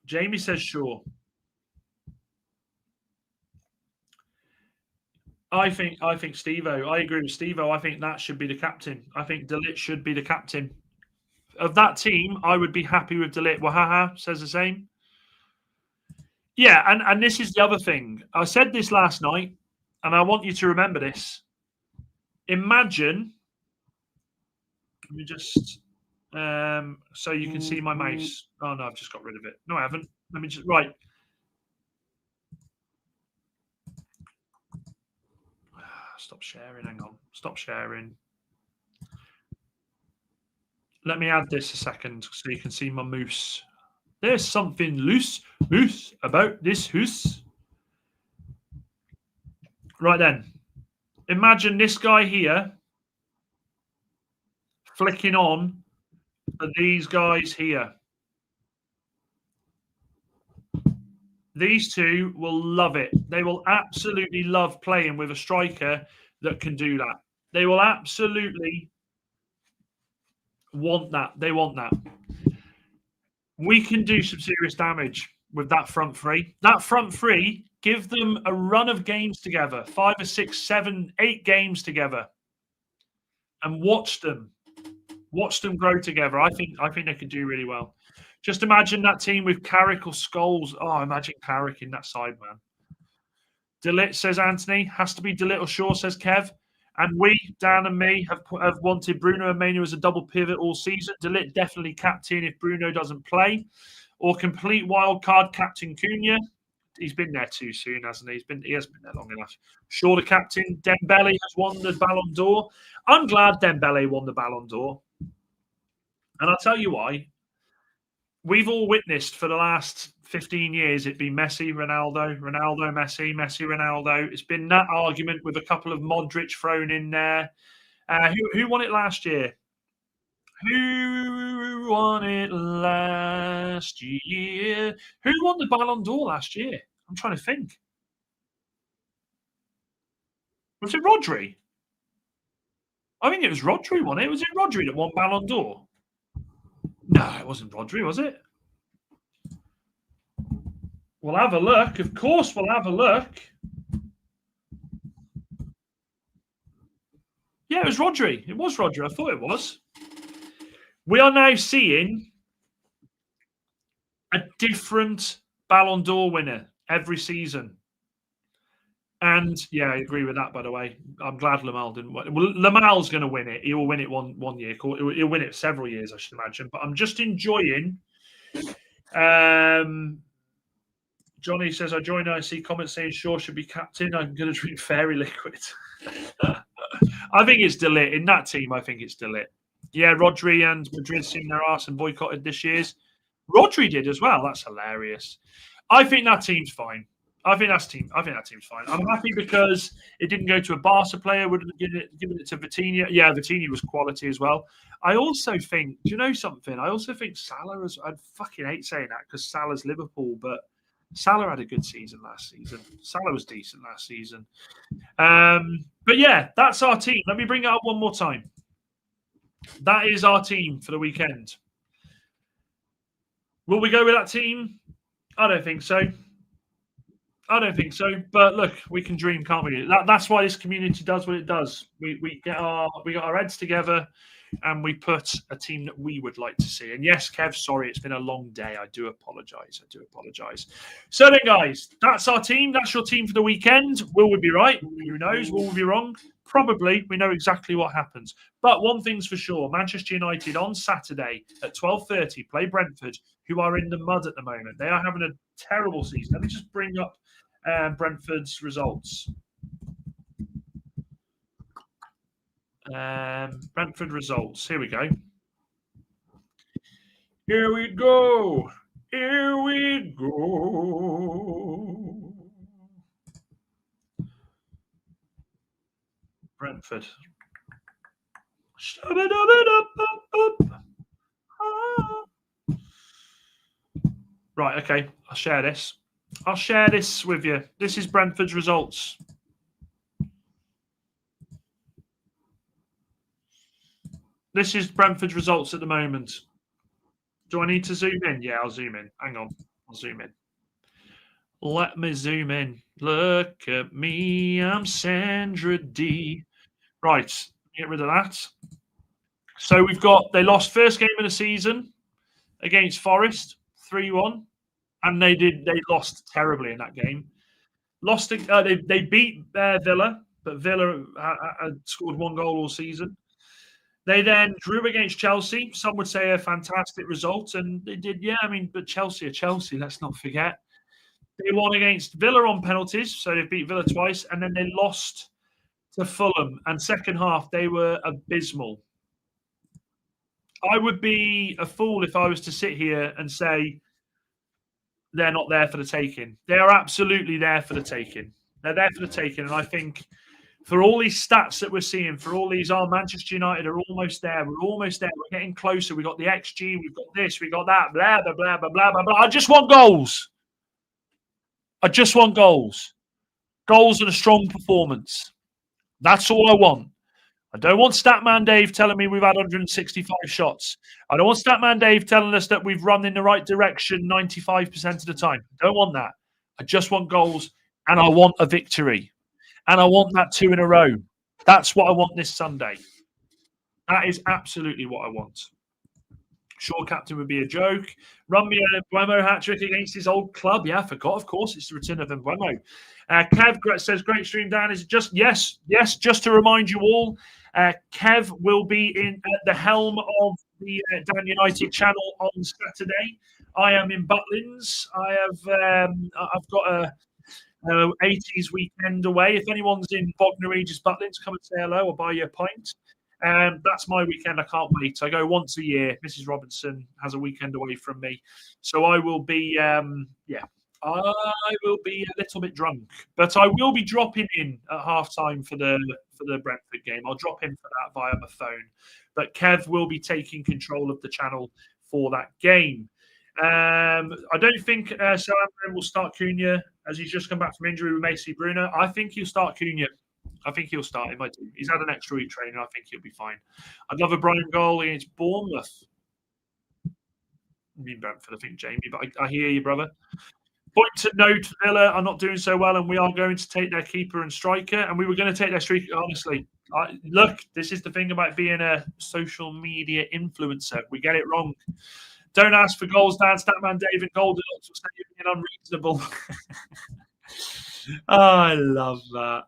Jamie says sure. I think Steve-O. I agree with Steve-O. I think that should be the captain. I think De Ligt should be the captain. Of that team, I would be happy with De Ligt. Wahaha says the same. Yeah, and this is the other thing. I said this last night, and I want you to remember this. Imagine, let me just, so you can see my mouse. Oh, no, I've just got rid of it. No, I haven't. Let me just, right. Stop sharing, hang on. Stop sharing. Let me add this a second so you can see my moose. There's something loose about this hoose. Right then. Imagine this guy here flicking on for these guys here. These two will love it. They will absolutely love playing with a striker that can do that. They will absolutely want that. They want that. We can do some serious damage with that front three. That front three, give them a run of games together, 5 or 6, 7, 8 games together, and watch them grow together. I think they could do really well. Just imagine that team with Carrick or Scholes. Oh, imagine Carrick in that side, man. De Ligt, says Anthony. Has to be De Ligt or Shaw, says Kev. And we, Dan and me, have wanted Bruno and Mainoo as a double pivot all season. De Ligt definitely captain if Bruno doesn't play. Or complete wild card captain Cunha. He's been there too soon, hasn't he? He has been there long enough. Shaw the captain. Dembele has won the Ballon d'Or. I'm glad Dembele won the Ballon d'Or. And I'll tell you why. We've all witnessed for the last 15 years it be Messi, Ronaldo, Messi, Ronaldo. It's been that argument with a couple of Modric thrown in there. Who won it last year? Who won it last year? Who won the Ballon d'Or last year? I'm trying to think. Was it Rodri? I think it was Rodri won it. Was it Rodri that won Ballon d'Or? No, it wasn't Rodri, was it? We'll have a look. Of course, we'll have a look. Yeah, it was Rodri. It was Rodri. I thought it was. We are now seeing a different Ballon d'Or winner every season. And, yeah, I agree with that, by the way. I'm glad Lamal didn't win. Well, Lamal's going to win it. He will win it one year. He'll win it several years, I should imagine. But I'm just enjoying... Johnny says, I join. I see comments saying Shaw should be captain. I'm going to drink fairy liquid. I think it's De Ligt. In that team, I think it's De Ligt. Yeah, Rodri and Madrid seen their arse and boycotted this year's. Rodri did as well. That's hilarious. I think that team's fine. I think that team's fine. I'm happy because it didn't go to a Barca player. Would have given it to Vitinha. Yeah, Vitinha was quality as well. I also think, do you know something? I also think Salah I fucking hate saying that because Salah's Liverpool, but Salah had a good season last season. Salah was decent last season. But yeah, that's our team. Let me bring it up one more time. That is our team for the weekend. Will we go with that team? I don't think so. I don't think so. But look, we can dream, can't we? That's why this community does what it does. We got our heads together and we put a team that we would like to see. And yes, Kev, sorry, it's been a long day. I do apologise. So then, guys, that's our team. That's your team for the weekend. Will we be right? Who knows? Will we be wrong? Probably. We know exactly what happens. But one thing's for sure, Manchester United on Saturday at 12:30 play Brentford, who are in the mud at the moment. They are having a terrible season. Let me just bring up Brentford's results. Brentford results. Here we go. Here we go. Brentford. Right, okay. I'll share this. I'll share this with you. This is Brentford's results. This is Brentford's results at the moment. Do I need to zoom in? Yeah, I'll zoom in. Hang on. I'll zoom in. Let me zoom in. Look at me. I'm Sandra D. Right. Get rid of that. So we've got, they lost first game of the season against Forest, 3-1. And they lost terribly in that game. They beat Villa, but Villa had scored 1 goal all season. They then drew against Chelsea. Some would say a fantastic result, and they did. Yeah, I mean, but Chelsea are Chelsea. Let's not forget. They won against Villa on penalties, so they beat Villa twice, and then they lost to Fulham. And second half, they were abysmal. I would be a fool if I was to sit here and say they're not there for the taking. They are absolutely there for the taking. They're there for the taking, and I think for all these stats that we're seeing, for all these, Manchester United are almost there. We're almost there. We're getting closer. We've got the XG. We've got this. We've got that. Blah, blah, blah, blah, blah, blah, blah. I just want goals. I just want goals. Goals and a strong performance. That's all I want. I don't want Statman Dave telling me we've had 165 shots. I don't want Statman Dave telling us that we've run in the right direction 95% of the time. I don't want that. I just want goals and I want a victory. And I want that 2 in a row. That's what I want this Sunday. That is absolutely what I want. Sure, captain would be a joke. Run me a Mbeumo hat-trick against his old club. Yeah, I forgot. Of course, it's the return of Mbeumo. Kev says, great stream, Dan. Is it just, yes, just to remind you all, Kev will be at the helm of the Dan United channel on Saturday. I am in Butlins. I've got a 80s weekend away. If anyone's in Bognor Regis, Butlins, come and say hello. I'll buy you a pint. That's my weekend. I can't wait. I go once a year. Mrs. Robinson has a weekend away from me, so I will be. I will be a little bit drunk, but I will be dropping in at halftime for the Brentford game. I'll drop in for that via my phone. But Kev will be taking control of the channel for that game. I don't think Amorim will start Cunha as he's just come back from injury with Macy Bruno. I think he'll start Cunha. I think he'll start him. I do. He's had an extra week training. I think he'll be fine. I'd love a Brian goal against Bournemouth. I mean Brentford, I think, Jamie, but I hear you, brother. Point to note, Villa are not doing so well, and we are going to take their keeper and striker, and we were going to take their striker, honestly. Look, this is the thing about being a social media influencer. We get it wrong. Don't ask for goals, Dan. Statman David Goldilocks will say you're being unreasonable. I love that.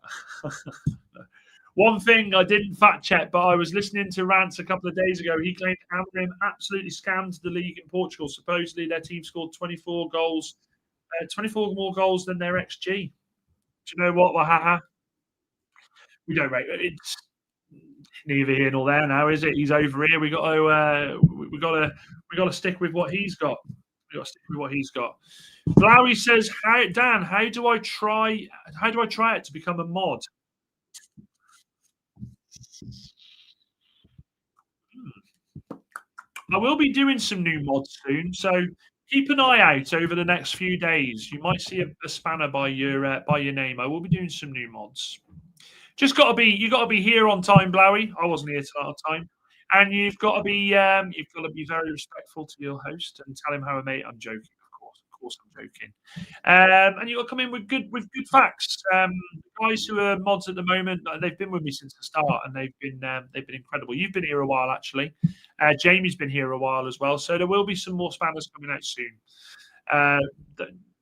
One thing I didn't fact check, but I was listening to Rants a couple of days ago. He claimed Amorim absolutely scammed the league in Portugal. Supposedly, their team scored 24 goals, 24 more goals than their XG. Do you know what? Wahaha. We don't rate it. It's neither here nor there now, is it? He's over here. We got to stick with what he's got. We got to stick with what he's got. Lowy says, Dan, how do I try it to become a mod? I will be doing some new mods soon. So Keep an eye out over the next few days. You might see a spanner by your name. I will be doing some new mods. You got to be here on time, Blowy. I wasn't here tonight on time, and you've got to be very respectful to your host and tell him how a mate. I'm joking, of course, I'm joking. And you got to come in with good facts. Guys who are mods at the moment, they've been with me since the start, and they've been incredible. You've been here a while, actually. Jamie's been here a while as well, so there will be some more spanners coming out soon.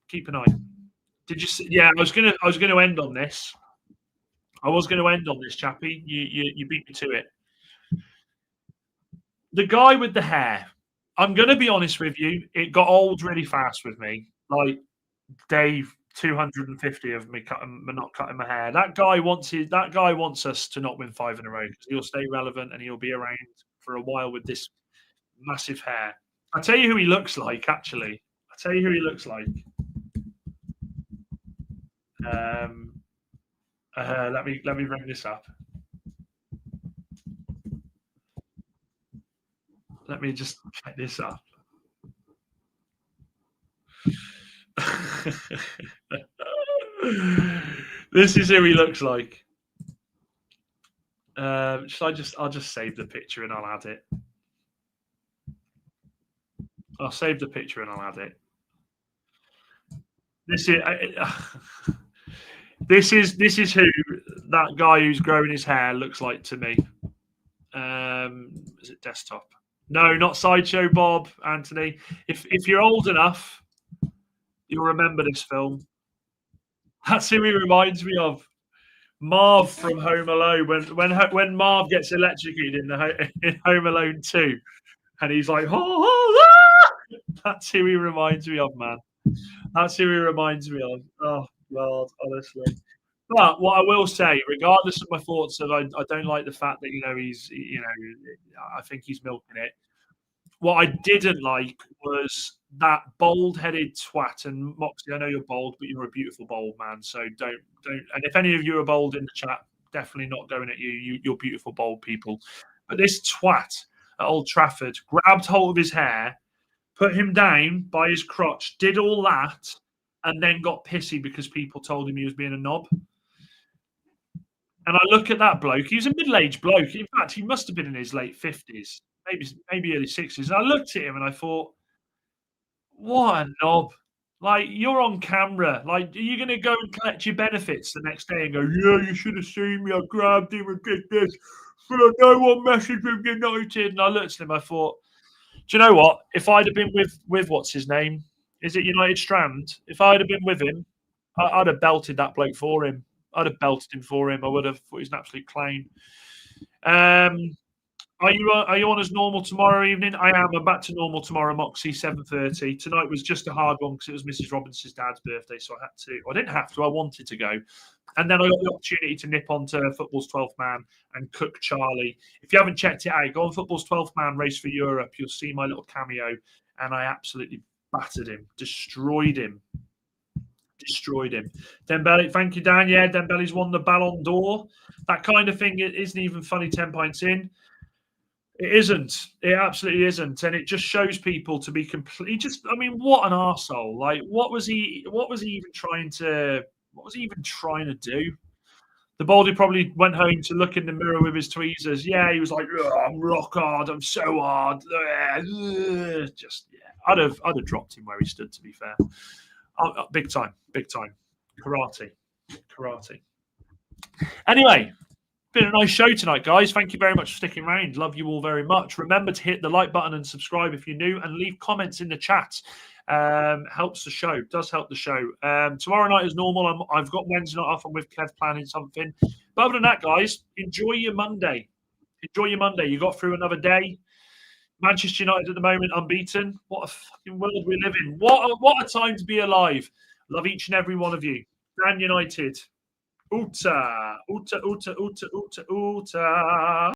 Keep an eye. Did you see? Yeah, I was gonna end on this. I was going to end on this, Chappie. You beat me to it. The guy with the hair. I'm going to be honest with you. It got old really fast with me. Like day 250 of me not cutting my hair. That guy wants us to not win 5 in a row because he'll stay relevant and he'll be around for a while with this massive hair. I'll tell you who he looks like. Actually, I'll tell you who he looks like. Let me bring this up. Let me just get this up. This is who he looks like. I'll just save the picture and I'll add it. I'll save the picture and I'll add it. This is who that guy who's growing his hair looks like to me. Is it desktop? No, not Sideshow Bob, Anthony. If you're old enough, you'll remember this film. That's who he reminds me of. Marv from Home Alone. When Marv gets electrocuted in Home Alone 2, and he's like, that's who he reminds me of, man. That's who he reminds me of. Oh God, honestly. But what I will say, regardless of my thoughts, that I don't like the fact that I think he's milking it. What I didn't like was that bald-headed twat. And Moxie, I know you're bold, but you're a beautiful bold man. So don't. And if any of you are bold in the chat, definitely not going at you. You're beautiful bold people. But this twat at Old Trafford grabbed hold of his hair, put him down by his crotch, did all that, and then got pissy because people told him he was being a knob. And I look at that bloke. He was a middle-aged bloke. In fact, he must have been in his late 50s, maybe early 60s. And I looked at him and I thought, what a knob. Like, you're on camera. Like, are you going to go and collect your benefits the next day and go, yeah, you should have seen me. I grabbed him and did this. But no one messaged with United. And I looked at him. I thought, do you know what? If I'd have been with what's his name? Is it United Strand? If I'd have been with him, I'd have belted that bloke for him. I'd have belted him for him. I would have thought he's an absolute clown. Are you on as normal tomorrow evening? I am. I'm back to normal tomorrow, Moxie, 7:30. Tonight was just a hard one because it was Mrs. Robinson's dad's birthday, so I had to. I didn't have to. I wanted to go. And then I got the opportunity to nip onto Football's 12th Man and cook Charlie. If you haven't checked it out, go on Football's 12th Man Race for Europe. You'll see my little cameo. And I absolutely battered him, destroyed him. Dembele, thank you, Dan. Yeah, Dembele's won the Ballon d'Or. That kind of thing, it isn't even funny 10 points in. It isn't. It absolutely isn't. And it just shows people to be completely what an arsehole. Like, what was he even trying to do? The Baldy probably went home to look in the mirror with his tweezers. Yeah, he was like, I'm rock hard, I'm so hard. I'd have dropped him where he stood, to be fair. Big time. Karate. Anyway, been a nice show tonight, guys. Thank you very much for sticking around. Love you all very much. Remember to hit the like button and subscribe if you're new, and leave comments in the chat. Helps the show. Does help the show. Tomorrow night is normal. I've got Wednesday night off. I'm with Kev planning something. But other than that, guys, enjoy your Monday. You got through another day. Manchester United at the moment unbeaten. What a fucking world we live in. What a time to be alive. Love each and every one of you. Dan United. Uta.